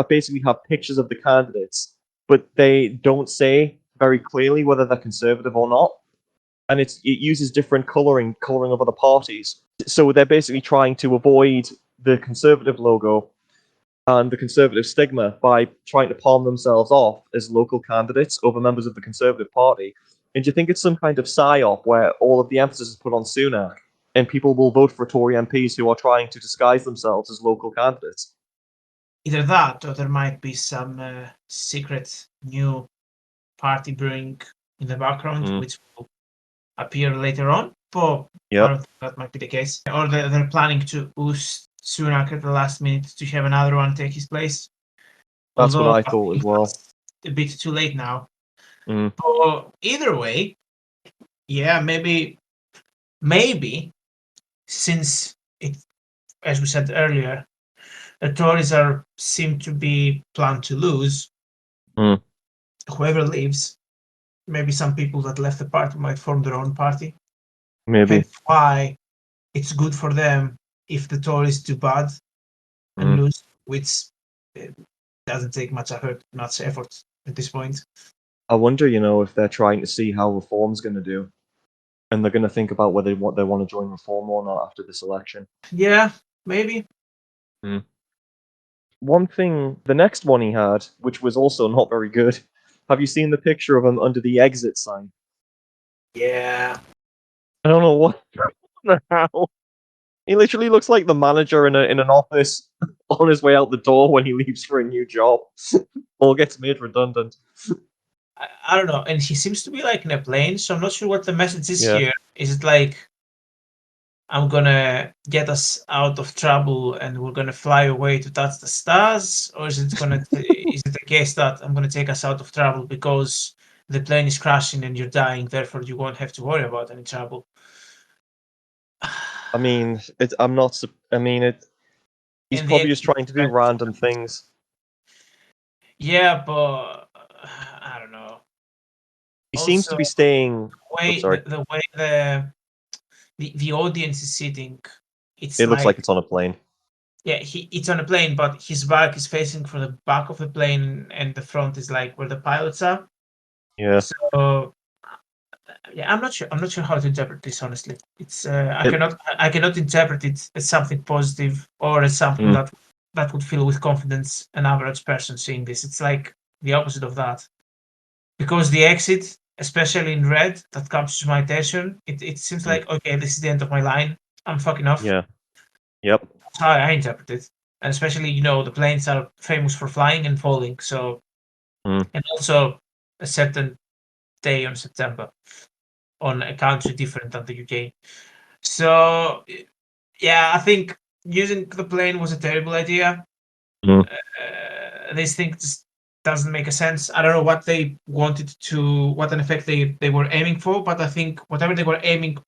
basically have pictures of the candidates, but they don't say very clearly whether they're conservative or not. And it uses different coloring of other parties. So they're basically trying to avoid the conservative logo and the conservative stigma by trying to palm themselves off as local candidates over members of the Conservative Party. And do you think it's some kind of psyop where all of the emphasis is put on Sunak and people will vote for Tory MPs who are trying to disguise themselves as local candidates? Either that, or there might be some secret new party brewing in the background, which will appear later on. But I don't think that might be the case. Or they're planning to oust Sunak at the last minute to have another one take his place. That's what I thought as well. A bit too late now. But either way, yeah, maybe since it, as we said earlier, the Tories seem to be planned to lose. Whoever leaves, maybe some people that left the party might form their own party. Maybe. That's why it's good for them if the Tories do bad and lose, which doesn't take much effort at this point. I wonder, if they're trying to see how Reform's going to do, and they're going to think about whether they want to join Reform or not after this election. Yeah, maybe. One thing, the next one he had, which was also not very good. Have you seen the picture of him under the exit sign? Yeah. I don't know what the hell. He literally looks like the manager in an office on his way out the door when he leaves for a new job, or gets made redundant. I don't know. And he seems to be like in a plane, so I'm not sure what the message is Yeah. here. Is it like, I'm gonna get us out of trouble and we're gonna fly away to touch the stars, or is it gonna is it the case that I'm gonna take us out of trouble because the plane is crashing and you're dying, therefore you won't have to worry about any trouble? I mean, I'm not. I mean, he's In the probably end, just trying to do random things. yeah, but I don't know. He seems to Also, be staying. the way sorry. the way the audience is sitting, it's It looks like, like it's on a plane. yeah, it's on a plane, but his back is facing for the back of the plane, and the front is like where the pilots are. Yeah. So yeah, I'm not sure. I'm not sure how to interpret this. Honestly, it's I It- cannot interpret it as something positive or as something Mm. that would fill with confidence an average person seeing this. It's like the opposite of that, because the exit, especially in red, that captures my attention. It seems like, okay, this is the end of my line. I'm fucking off. Yeah. Yep. That's how I interpret it. And especially, the planes are famous for flying and falling. So, and also a certain day on September on a country different than the UK. So, yeah, I think using the plane was a terrible idea. This thing just doesn't make a sense. I don't know what they wanted to, what an effect they were aiming for, but I think whatever they were aiming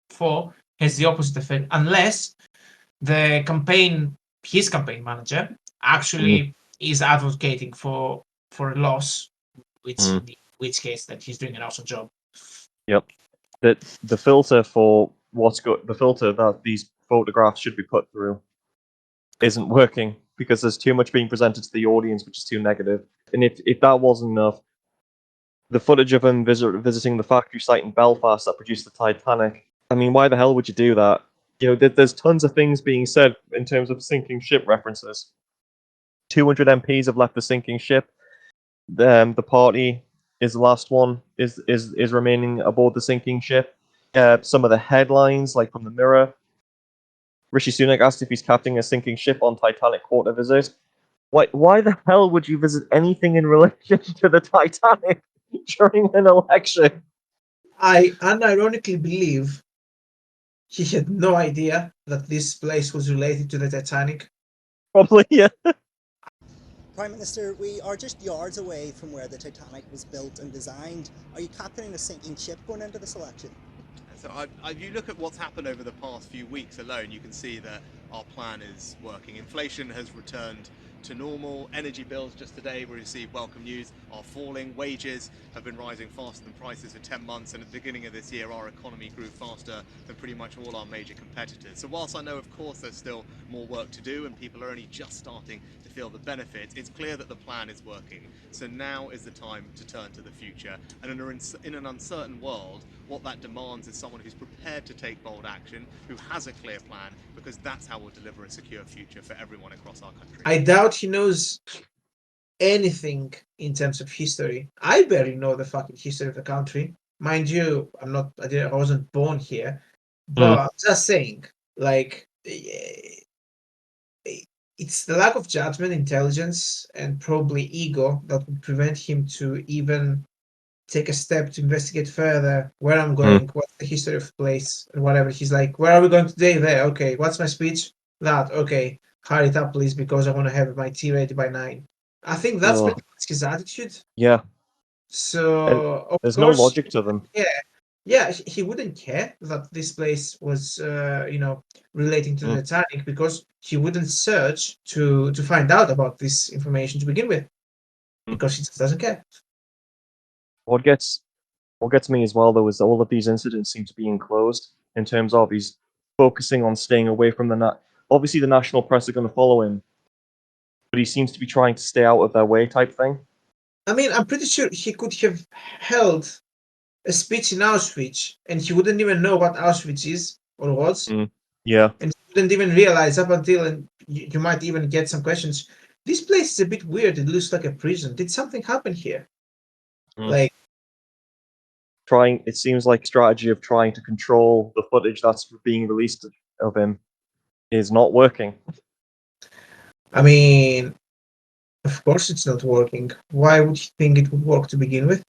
for has the opposite effect, unless the his campaign manager actually is advocating for a loss, which case that he's doing an awesome job. Yep. The filter for the filter that these photographs should be put through isn't working because there's too much being presented to the audience, which is too negative. And if that wasn't enough, the footage of him visiting the factory site in Belfast that produced the Titanic. I mean, why the hell would you do that? There's tons of things being said in terms of sinking ship references. 200 MPs have left the sinking ship. The party is the last one is remaining aboard the sinking ship. Some of the headlines, like from the Mirror, Rishi Sunak asked if he's captaining a sinking ship on Titanic quarter visit. Why the hell would you visit anything in relation to the Titanic during an election? I unironically believe he had no idea that this place was related to the Titanic. Probably, yeah. Prime Minister, we are just yards away from where the Titanic was built and designed. Are you captaining a sinking ship going into this election? So if you look at what's happened over the past few weeks alone, you can see that our plan is working. Inflation has returned to normal. Energy bills just today, we received welcome news, are falling. Wages have been rising faster than prices for 10 months. And at the beginning of this year, our economy grew faster than pretty much all our major competitors. So whilst I know, of course, there's still more work to do and people are only just starting to feel the benefits, it's clear that the plan is working. So now is the time to turn to the future. And in an uncertain world, what that demands is someone who's prepared to take bold action, who has a clear plan, because that's how we'll deliver a secure future for everyone across our country. I doubt he knows anything in terms of history. I barely know the fucking history of the country. Mind you, I wasn't born here, but I'm just saying, like, it's the lack of judgment, intelligence, and probably ego that would prevent him to even take a step to investigate further where I'm going, what's the history of the place, and whatever. He's like, where are we going today? There, okay. What's my speech? That, okay. Hurry it up, please, because I want to have my tea ready by 9. I think that's pretty much his attitude. Yeah. So, of there's course, no logic to them. Yeah, he wouldn't care that this place was, relating to the Titanic, because he wouldn't search to find out about this information to begin with, because he just doesn't care. What gets me as well, though, is all of these incidents seem to be enclosed in terms of he's focusing on staying away from obviously the national press are going to follow him, but he seems to be trying to stay out of their way type thing. I mean, I'm pretty sure he could have held a speech in Auschwitz and he wouldn't even know what Auschwitz is or was. Yeah. And you didn't even realize up until, and you might even get some questions. This place is a bit weird. It looks like a prison. Did something happen here? Like, it seems like strategy of trying to control the footage that's being released of him is not working. I mean, of course it's not working. Why would you think it would work to begin with?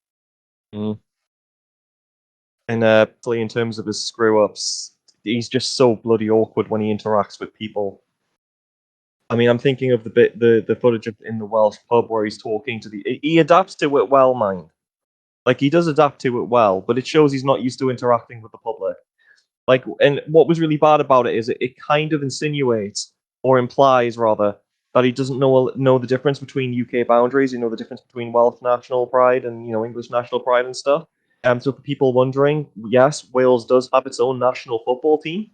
And in terms of his screw ups, he's just so bloody awkward when he interacts with people. I mean, I'm thinking of the footage in the Welsh pub where he's talking to he adapts to it well, mind. Like, he does adapt to it well, but it shows he's not used to interacting with the public. Like, and what was really bad about it is it kind of insinuates, or implies rather, that he doesn't know the difference between UK boundaries, the difference between Welsh national pride and English national pride and stuff. So for people wondering, yes, Wales does have its own national football team,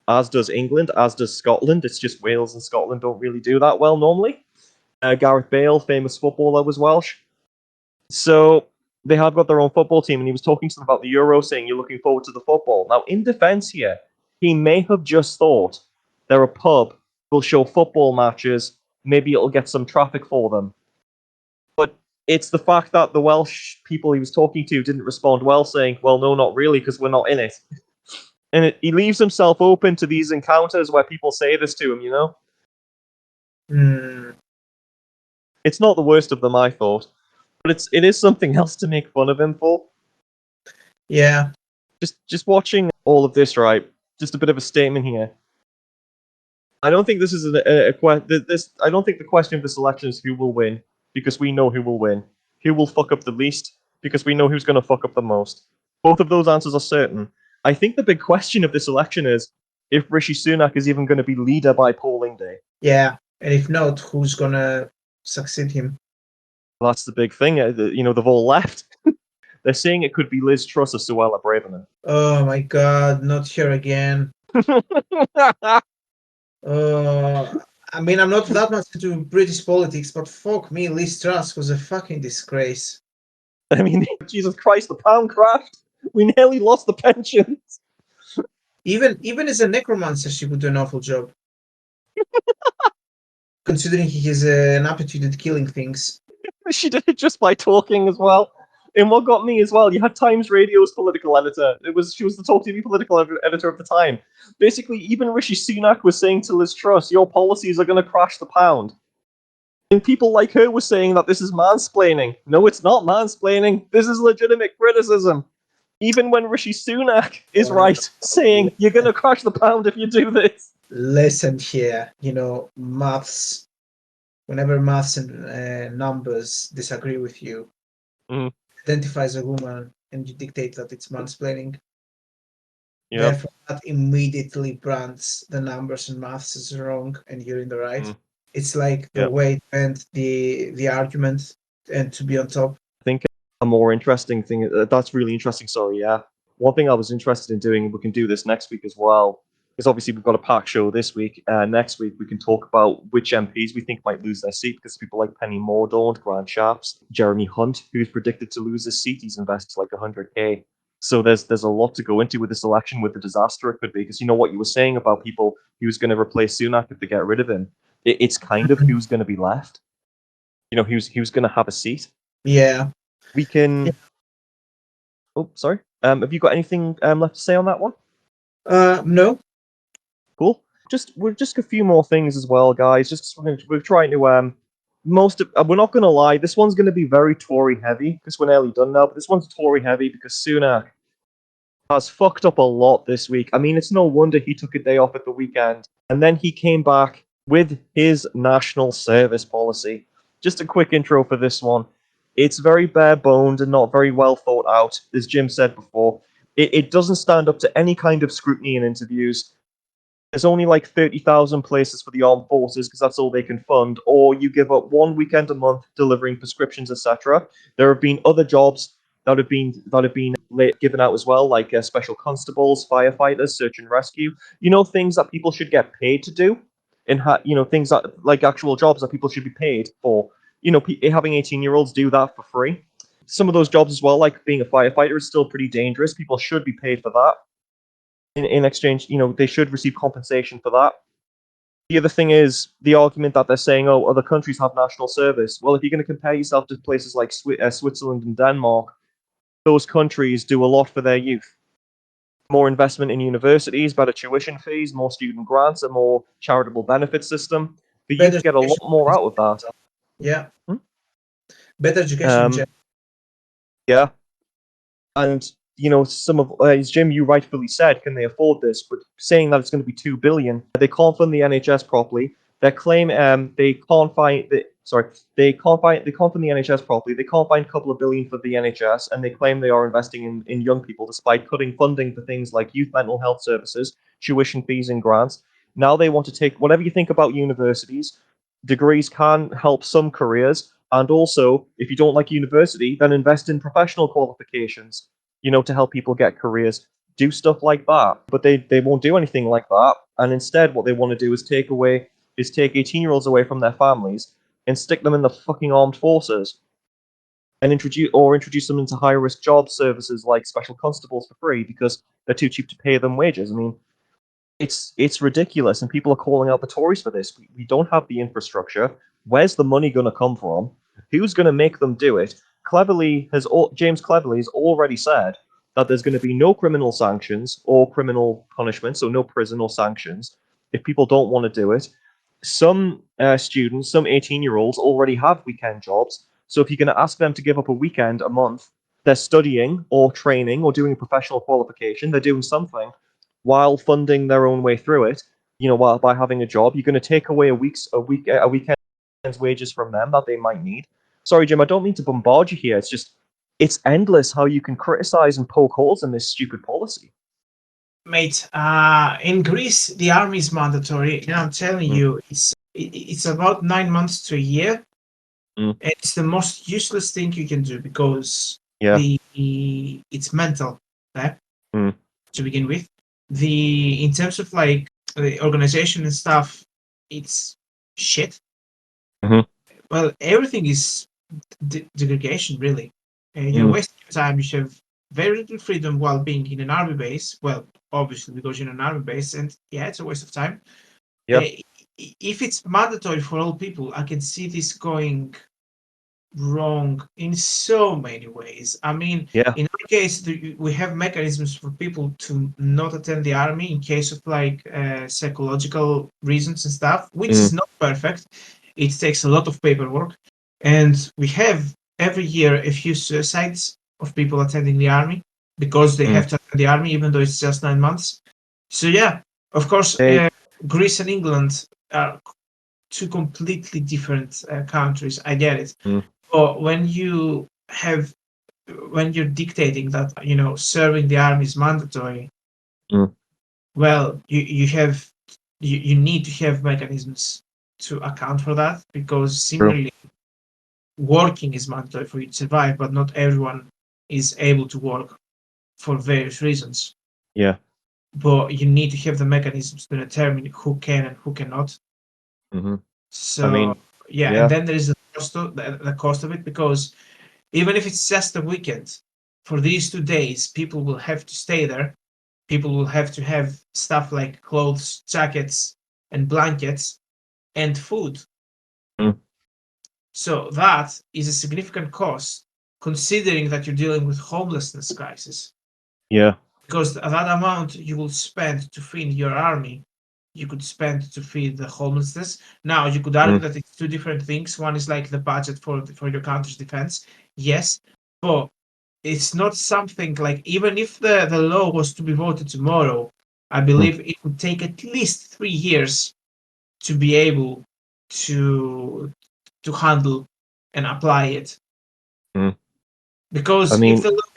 as does England, as does Scotland. It's just Wales and Scotland don't really do that well normally. Gareth Bale, famous footballer, was Welsh. So they have got their own football team, and he was talking to them about the Euro, saying you're looking forward to the football. Now, in defence here, he may have just thought they're a pub, will show football matches, maybe it'll get some traffic for them. But it's the fact that the Welsh people he was talking to didn't respond well, saying, well, no, not really, because we're not in it. And he leaves himself open to these encounters where people say this to him, It's not the worst of them, I thought. But it is something else to make fun of him for. Yeah. Just watching all of this, right? Just a bit of a statement here. I don't think this is I don't think the question of this election is who will win, because we know who will win. Who will fuck up the least, because we know who's going to fuck up the most. Both of those answers are certain. I think the big question of this election is if Rishi Sunak is even going to be leader by polling day. Yeah, and if not, who's gonna succeed him? That's the big thing. They've all left. They're saying it could be Liz Truss or Suella Braverman. Oh my god, not here again. I mean, I'm not that much into British politics, but fuck me, Liz Truss was a fucking disgrace. I mean, Jesus Christ, the pound crashed. We nearly lost the pensions. Even as a necromancer, she would do an awful job. Considering he has an aptitude at killing things. She did it just by talking as well. And what got me as well, you had Times Radio's political editor. She was the Talk TV political editor of the time. Basically, even Rishi Sunak was saying to Liz Truss, your policies are going to crash the pound. And people like her were saying that this is mansplaining. No, it's not mansplaining. This is legitimate criticism. Even when Rishi Sunak is right, saying you're going to crash the pound if you do this. Listen here, maths. Whenever maths and numbers disagree with you, identify as a woman and you dictate that it's mansplaining. Yep. Therefore, that immediately brands the numbers and maths as wrong, and you're in the right. It's like the way to end the argument and to be on top. I think a more interesting thing, that's really interesting, sorry, yeah. One thing I was interested in doing, and we can do this next week as well, because obviously we've got a packed show this week. Next week we can talk about which MPs we think might lose their seat, because people like Penny Mordaunt, Grant Shapps, Jeremy Hunt, who's predicted to lose his seat. He's invested like 100k. So there's a lot to go into with this election, with the disaster it could be, because what you were saying about people who's going to replace Sunak if they get rid of him. It's kind of who's going to be left. Who's going to have a seat. Yeah. We can. Yeah. Oh, sorry. Have you got anything left to say on that one? No. Cool. We're just a few more things as well, guys. We're trying to we're not going to lie. This one's going to be very Tory heavy because we're nearly done now. But this one's Tory heavy because Sunak has fucked up a lot this week. I mean, it's no wonder he took a day off at the weekend and then he came back with his national service policy. Just a quick intro for this one. It's very bare-boned and not very well thought out, as Jim said before. It doesn't stand up to any kind of scrutiny in interviews. There's only like 30,000 places for the armed forces because that's all they can fund, or you give up one weekend a month delivering prescriptions, etc. There have been other jobs that have been given out as well, like special constables, firefighters, search and rescue. Things that people should get paid to do, and things that like actual jobs that people should be paid for. Having 18-year-olds do that for free. Some of those jobs as well, like being a firefighter, is still pretty dangerous. People should be paid for that. in exchange, they should receive compensation for that. The other thing is the argument that they're saying, oh, other countries have national service. Well, if you're going to compare yourself to places like Switzerland and Denmark, those countries do a lot for their youth. More investment in universities, better tuition fees, more student grants, a more charitable benefit system. The Better youth get a lot education. more out of that. Yeah. Hmm? Better education. in general. Yeah. And, some of, as Jim, you rightfully said, can they afford this? But saying that it's going to be $2 billion, they can't fund the NHS properly. They claim they can't find they can't fund the NHS properly. They can't find a couple of billion for the NHS, and they claim they are investing in young people despite cutting funding for things like youth mental health services, tuition fees, and grants. Now they want to take whatever you think about universities. Degrees can help some careers, and also if you don't like university, then invest in professional qualifications. To help people get careers. Do stuff like that, but they won't do anything like that. And instead, what they want to do is take 18-year-olds away from their families and stick them in the fucking armed forces, and introduce them into high risk job services like special constables for free because they're too cheap to pay them wages. I mean, it's ridiculous, and people are calling out the Tories for this. We don't have the infrastructure. Where's the money going to come from? Who's going to make them do it? James Cleverly has already said that there's going to be no criminal sanctions or criminal punishment, so no prison or sanctions if people don't want to do it. Some students, some 18-year-olds already have weekend jobs, so if you're going to ask them to give up a weekend a month, they're studying or training or doing a professional qualification, they're doing something while funding their own way through it, while by having a job. You're going to take away a weekend's wages from them that they might need. Sorry, Jim, I don't mean to bombard you here. It's endless how you can criticize and poke holes in this stupid policy. Mate, in Greece, the army is mandatory, and I'm telling you, it's about 9 months to a year. And it's the most useless thing you can do because it's mental, to begin with. In terms of like the organization and stuff, it's shit. Well, everything is degradation, really. You're wasting your time. You have very little freedom while being in an army base. Well, obviously because you're in an army base, and it's a waste of time. If it's mandatory for all people, I can see this going wrong in so many ways. I mean, in our case, we have mechanisms for people to not attend the army in case of like psychological reasons and stuff, which is not perfect. It takes a lot of paperwork, and we have every year a few suicides of people attending the army because they have to attend the army even though it's just 9 months. So of course, Greece and England are two completely different countries. I get it. But when you're dictating that serving the army is mandatory, well, you need to have mechanisms to account for that, because similarly, working is mandatory for you to survive, but not everyone is able to work for various reasons. But you need to have the mechanisms to determine who can and who cannot. So and then there is the cost of it, because even if it's just a weekend, for these 2 days, people will have to stay there. People will have to have stuff like clothes, jackets, and blankets, and food. So that is a significant cost, considering that you're dealing with homelessness crisis. Because that amount you will spend to feed your army, you could spend to feed the homelessness. Now, you could argue that it's two different things. One is like the budget for your country's defense. Yes, but it's not something like, even if the law was to be voted tomorrow, I believe it would take at least 3 years to be able to handle and apply it. Because if the law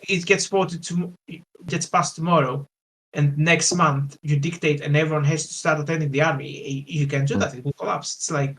gets passed tomorrow, and next month you dictate and everyone has to start attending the army, you can do that. It will collapse. It's like,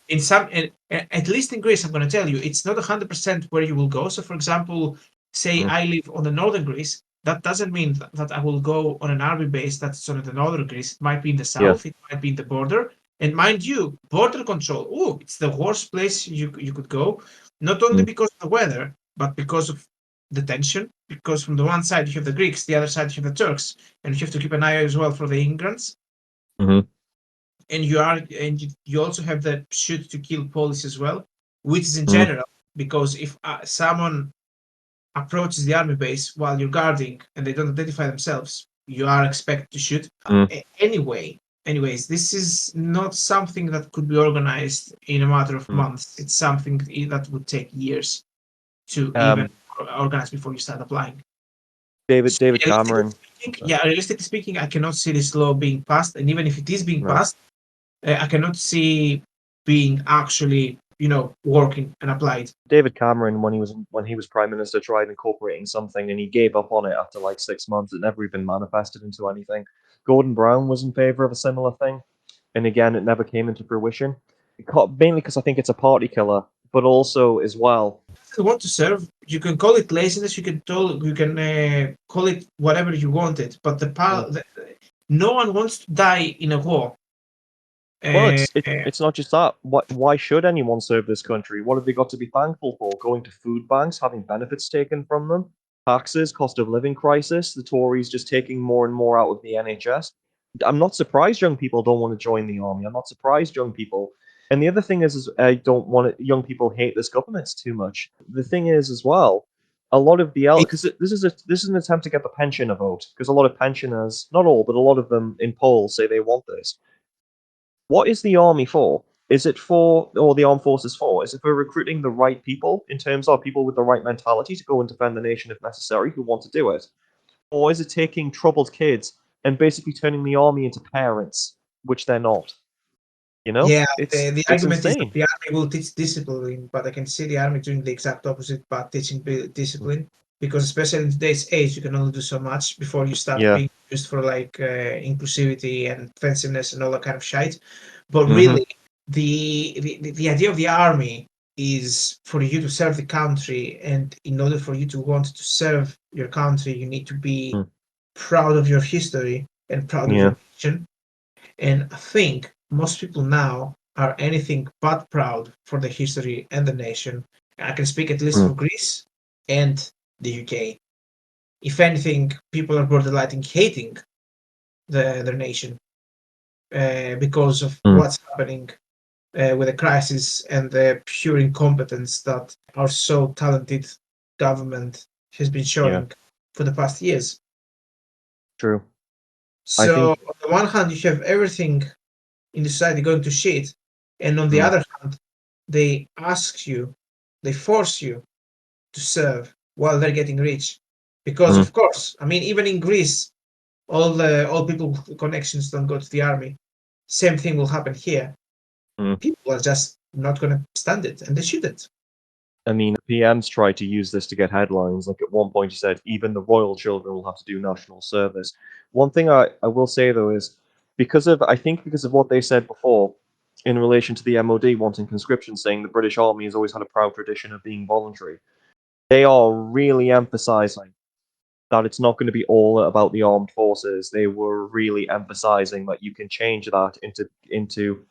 in some, at least in Greece, I'm going to tell you, it's not 100% where you will go. So, for example, say I live on the northern Greece, that doesn't mean that I will go on an army base that's on the northern Greece. It might be in the south, it might be in the border. And mind you, border control, it's the worst place you could go, not only because of the weather, but because of the tension, because from the one side you have the Greeks, the other side you have the Turks, and you have to keep an eye as well for the immigrants. Mm-hmm. And you also have the shoot to kill policy as well, which is in Mm. general, because if someone approaches the army base while you're guarding and they don't identify themselves, you are expected to shoot. Anyways, this is not something that could be organized in a matter of months. It's something that would take years to even organize before you start applying. David Cameron. Realistically speaking, I cannot see this law being passed, and even if it is being passed, I cannot see being actually, working and applied. David Cameron, when he was Prime Minister, tried incorporating something, and he gave up on it after like 6 months. It never even manifested into anything. Gordon Brown was in favor of a similar thing, and again, it never came into fruition. Mainly because I think it's a party killer, but also as well. If you want to serve, you can call it laziness. You can call it whatever you want it, but no one wants to die in a war. Well, it's not just that. Why should anyone serve this country? What have they got to be thankful for? Going to food banks, having benefits taken from them, taxes, cost of living crisis, the Tories just taking more and more out of the NHS. I'm not surprised young people don't want to join the army. I'm not surprised young people. And the other thing is I don't want it, young people hate this government too much. The thing is as well, a lot of the because this is an attempt to get the pensioner vote, because a lot of pensioners, not all, but a lot of them in polls say they want this. What is the army for? Is it for, or the armed forces for? Is it for recruiting the right people, in terms of people with the right mentality to go and defend the nation if necessary, who want to do it? Or is it taking troubled kids and basically turning the army into parents, which they're not? Yeah, it's the argument is that insane. the army will teach discipline, but I can see the army doing the exact opposite, but teaching discipline, because especially in today's age, you can only do so much before you start being used for like inclusivity and defensiveness and all that kind of shit. But really, the idea of the army is for you to serve the country, and in order for you to want to serve your country, you need to be proud of your history and proud of your nation. And I think most people now are anything but proud for the history and the nation. I can speak at least for Greece and the UK. If anything, people are borderline hating their nation because of what's happening with the crisis and the pure incompetence that our so talented government has been showing for the past years. True. So on the one hand, you have everything in the society going to shit, and on the other hand, they force you to serve while they're getting rich, because of course, I mean, even in Greece, all people with connections don't go to the army. Same thing will happen here. People are just not going to stand it, and they shouldn't. I mean, PMs tried to use this to get headlines. Like at one point, he said even the royal children will have to do national service. One thing I will say though is because of what they said before in relation to the MOD wanting conscription, saying the British Army has always had a proud tradition of being voluntary. They are really emphasizing that it's not going to be all about the armed forces. They were really emphasizing that you can change that into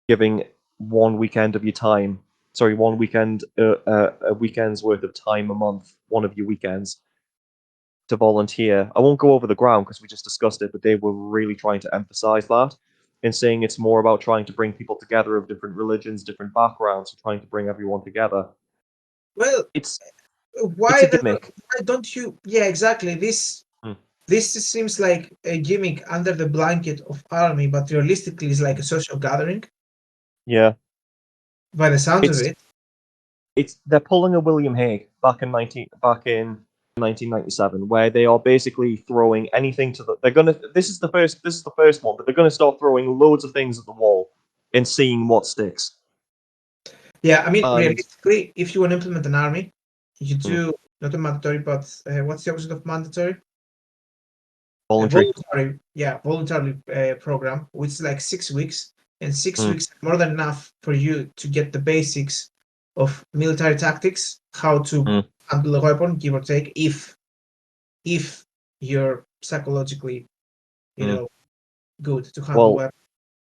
giving one weekend of your time. Sorry, one weekend, a weekend's worth of time a month, one of your weekends, to volunteer. I won't go over the ground because we just discussed it, but they were really trying to emphasize that and saying it's more about trying to bring people together of different religions, different backgrounds, trying to bring everyone together. Well, it's why a gimmick. Why don't you? Yeah, exactly. This seems like a gimmick under the blanket of army, but realistically, is like a social gathering. Yeah. By the sounds of it, they're pulling a William Hague back in 1997, where they are basically throwing anything to the. They're gonna. This is the first one, but they're gonna start throwing loads of things at the wall and seeing what sticks. Yeah, I mean, realistically, if you want to implement an army, you do not a mandatory, but what's the opposite of mandatory? Voluntary. Voluntary program, which is like 6 weeks, and 6 weeks is more than enough for you to get the basics of military tactics, how to handle a weapon, give or take, if you're psychologically, good to handle a weapon,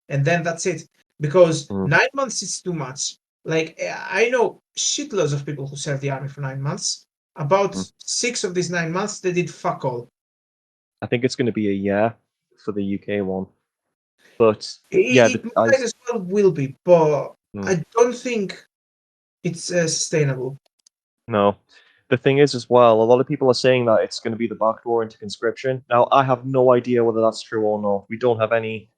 and then that's it. Because 9 months is too much. Like I know shitloads of people who serve the army for 9 months, About 6 of these 9 months, they did fuck all. I think it's going to be a year for the UK one. But yeah, It might as well will be, but I don't think it's sustainable. No. The thing is, as well, a lot of people are saying that it's going to be the backdoor into conscription. Now, I have no idea whether that's true or not. We don't have any.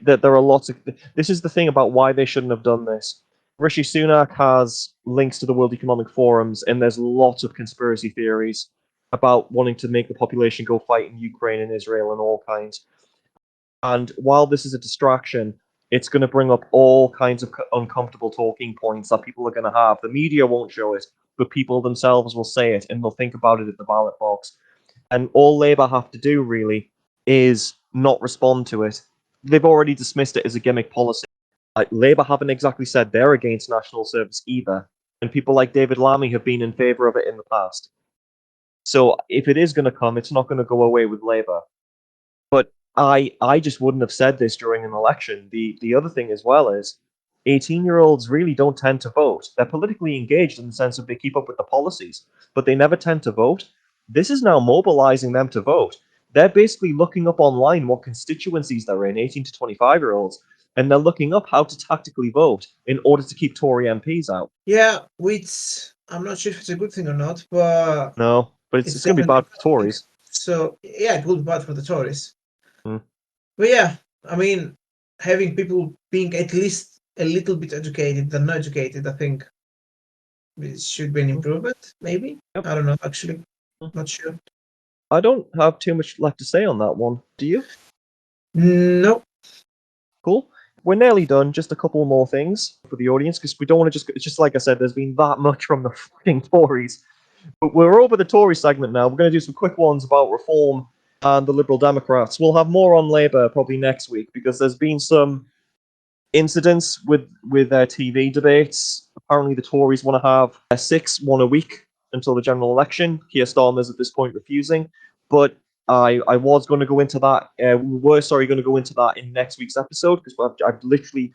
There are lots of. This is the thing about why they shouldn't have done this. Rishi Sunak has links to the World Economic Forums, and there's lots of conspiracy theories about wanting to make the population go fight in Ukraine and Israel and all kinds. And while this is a distraction, it's going to bring up all kinds of uncomfortable talking points that people are going to have. The media won't show it, but people themselves will say it, and they'll think about it at the ballot box. And all Labour have to do, really, is not respond to it. They've already dismissed it as a gimmick policy. Labour haven't exactly said they're against national service either, and people like David Lammy have been in favour of it in the past. So if it is going to come, it's not going to go away with Labour. But I just wouldn't have said this during an election. The other thing as well is 18-year-olds really don't tend to vote. They're politically engaged in the sense of they keep up with the policies, but they never tend to vote. This is now mobilizing them to vote. They're basically looking up online what constituencies they're in, 18 to 25-year-olds, and they're looking up how to tactically vote in order to keep Tory MPs out. Yeah, which I'm not sure if it's a good thing or not, but no, but it's going to be bad for the Tories. So yeah, it will be bad for the Tories. Mm. But yeah, I mean, having people being at least a little bit educated than not educated, I think it should be an improvement. Maybe I don't know. Actually, not sure. I don't have too much left to say on that one. Do you? No. Cool. We're nearly done. Just a couple more things for the audience because we don't want to just. It's just like I said. There's been that much from the fucking Tories, but we're over the Tory segment now. We're going to do some quick ones about reform and the Liberal Democrats. We'll have more on Labour probably next week because there's been some incidents with their TV debates. Apparently, the Tories want to have 6, one a week until the general election. Keir Starmer's at this point refusing, but I was going to go into that. We were going to go into that in next week's episode because I've literally,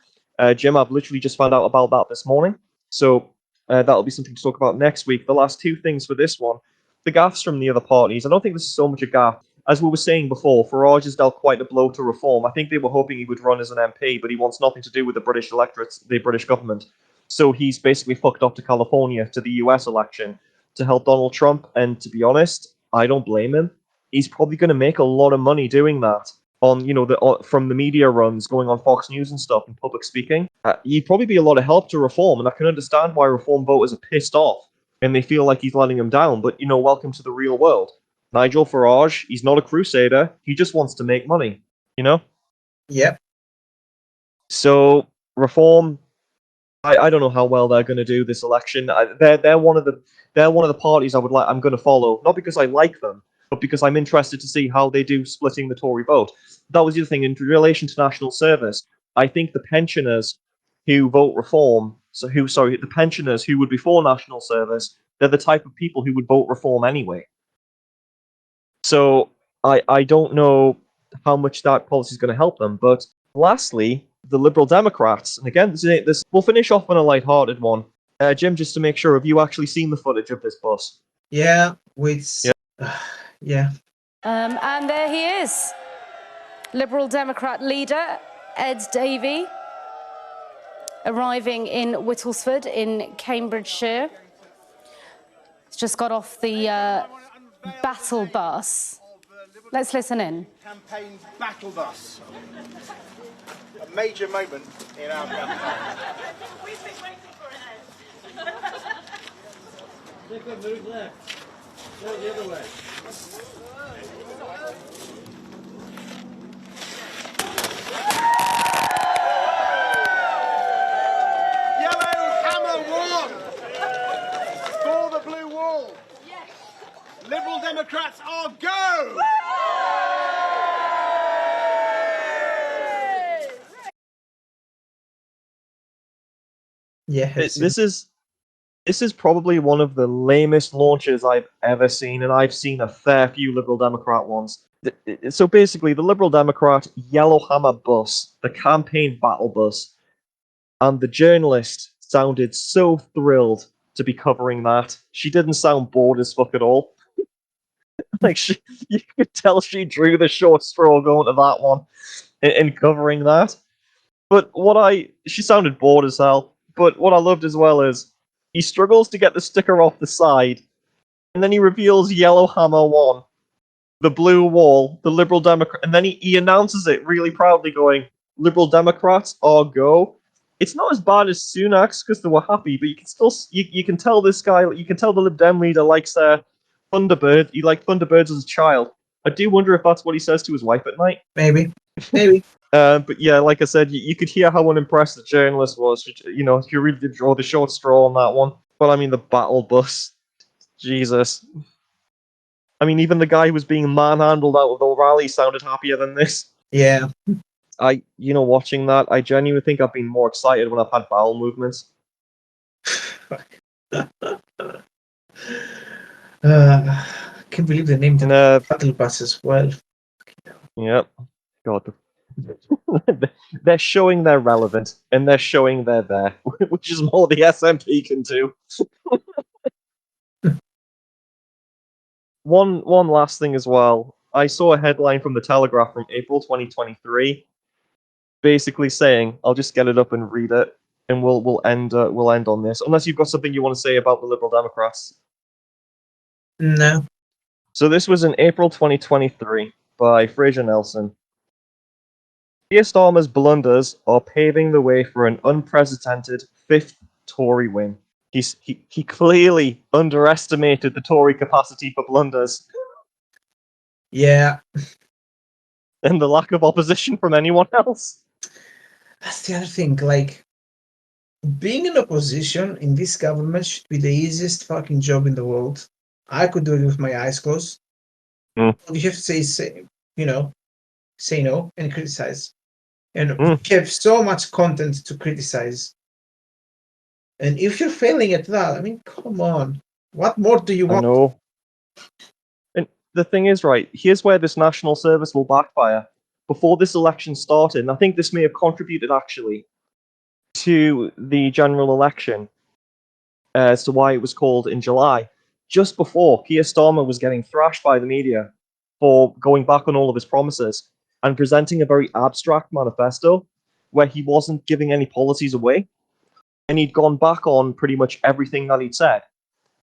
Jim, I've literally just found out about that this morning. So that'll be something to talk about next week. The last two things for this one, the gaffes from the other parties. I don't think this is so much a gaffe. As we were saying before, Farage has dealt quite a blow to reform. I think they were hoping he would run as an MP, but he wants nothing to do with the British electorate, the British government. So he's basically fucked off to California to the US election to help Donald Trump. And to be honest, I don't blame him. He's probably going to make a lot of money doing that on, from the media runs going on Fox News and stuff and public speaking. He'd probably be a lot of help to reform, and I can understand why reform voters are pissed off and they feel like he's letting them down. But, welcome to the real world. Nigel Farage, he's not a crusader. He just wants to make money, Yep. So reform, I don't know how well they're going to do this election. They're one of the parties I'm going to follow, not because I like them, but because I'm interested to see how they do splitting the Tory vote. That was the other thing in relation to national service. I think the pensioners who vote reform, the pensioners who would be for national service, they're the type of people who would vote reform anyway. So I don't know how much that policy is going to help them. But lastly, the Liberal Democrats, and again, this we'll finish off on a light-hearted one. Jim, just to make sure, have you actually seen the footage of this bus? Yeah, with yeah. And there he is, Liberal Democrat leader Ed Davey, arriving in Whittlesford in Cambridgeshire. He's just got off the battle bus. Let's listen in. Campaign battle bus. A major moment in our campaign. We've been waiting for it, Ed. Take a move left. Go the other way. Yellow Hammer won! For the blue wall! Yes! Liberal Democrats are go! Yeah, this is probably one of the lamest launches I've ever seen, and I've seen a fair few Liberal Democrat ones. So basically, the Liberal Democrat Yellowhammer bus, the campaign battle bus, and the journalist sounded so thrilled to be covering that. She didn't sound bored as fuck at all. Like you could tell she drew the short straw going to that one in covering that. But she sounded bored as hell. But what I loved as well is he struggles to get the sticker off the side, and then he reveals Yellowhammer 1, the blue wall, the Liberal Democrat, and then he announces it really proudly, going, "Liberal Democrats are go." It's not as bad as Sunak's because they were happy, but you can still you can tell this guy, you can tell the Lib Dem leader likes Thunderbird. He liked Thunderbirds as a child. I do wonder if that's what he says to his wife at night. Maybe. But yeah, like I said, you could hear how unimpressed the journalist was. You know, he really did draw the short straw on that one. But I mean, the battle bus, Jesus. I mean, even the guy who was being manhandled out of the rally sounded happier than this. Yeah. Watching that, I genuinely think I've been more excited when I've had bowel movements. Can't believe they named it battle bus as well. Yep. God. They're showing they're relevant, and they're showing they're there, which is more the SMP can do. One last thing as well. I saw a headline from the Telegraph from April 2023, basically saying, I'll just get it up and read it, and we'll end on this. Unless you've got something you want to say about the Liberal Democrats. No. So this was in April 2023 by Fraser Nelson. Keir Starmer's blunders are paving the way for an unprecedented fifth Tory win. He clearly underestimated the Tory capacity for blunders. Yeah. And the lack of opposition from anyone else. That's the other thing. Like, being in opposition in this government should be the easiest fucking job in the world. I could do it with my eyes closed. Mm. You have to say no and criticize. And you have so much content to criticize. And if you're failing at that, I mean, come on. What more do you want? I know. And the thing is, right, here's where this national service will backfire. Before this election started, and I think this may have contributed actually to the general election as to why it was called in July. Just before, Keir Starmer was getting thrashed by the media for going back on all of his promises and presenting a very abstract manifesto where he wasn't giving any policies away. And he'd gone back on pretty much everything that he'd said.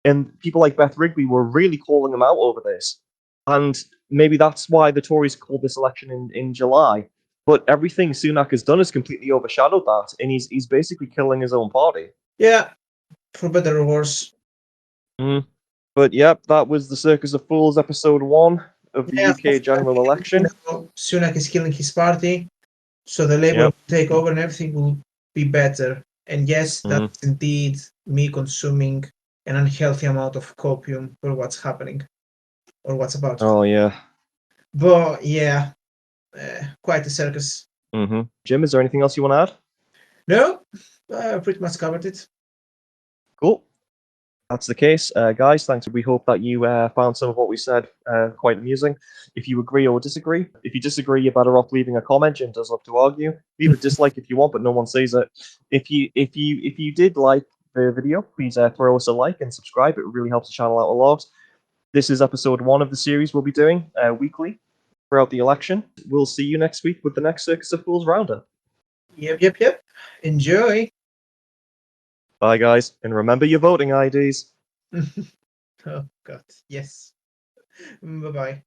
And people like Beth Rigby were really calling him out over this. And maybe that's why the Tories called this election in July. But everything Sunak has done has completely overshadowed that. And he's basically killing his own party. Yeah, for better or worse. But yep, that was the Circus of Fools episode 1 of the UK general election. Sunak is killing his party, so the Labour will take over and everything will be better. And yes, that's indeed me consuming an unhealthy amount of copium for what's happening or what's about to happen. Oh, yeah. But yeah, quite a circus. Jim, is there anything else you want to add? No, I pretty much covered it. Cool. That's the case. Guys, thanks. We hope that you found some of what we said quite amusing. If you agree or disagree, if you disagree, you're better off leaving a comment. Jim does love to argue. Leave a dislike if you want, but no one sees it. If you did like the video, please throw us a like and subscribe. It really helps the channel out a lot. This is episode 1 of the series we'll be doing weekly throughout the election. We'll see you next week with the next Circus of Fools roundup. Yep. Enjoy. Bye, guys, and remember your voting IDs. Oh, God. Yes. Bye-bye.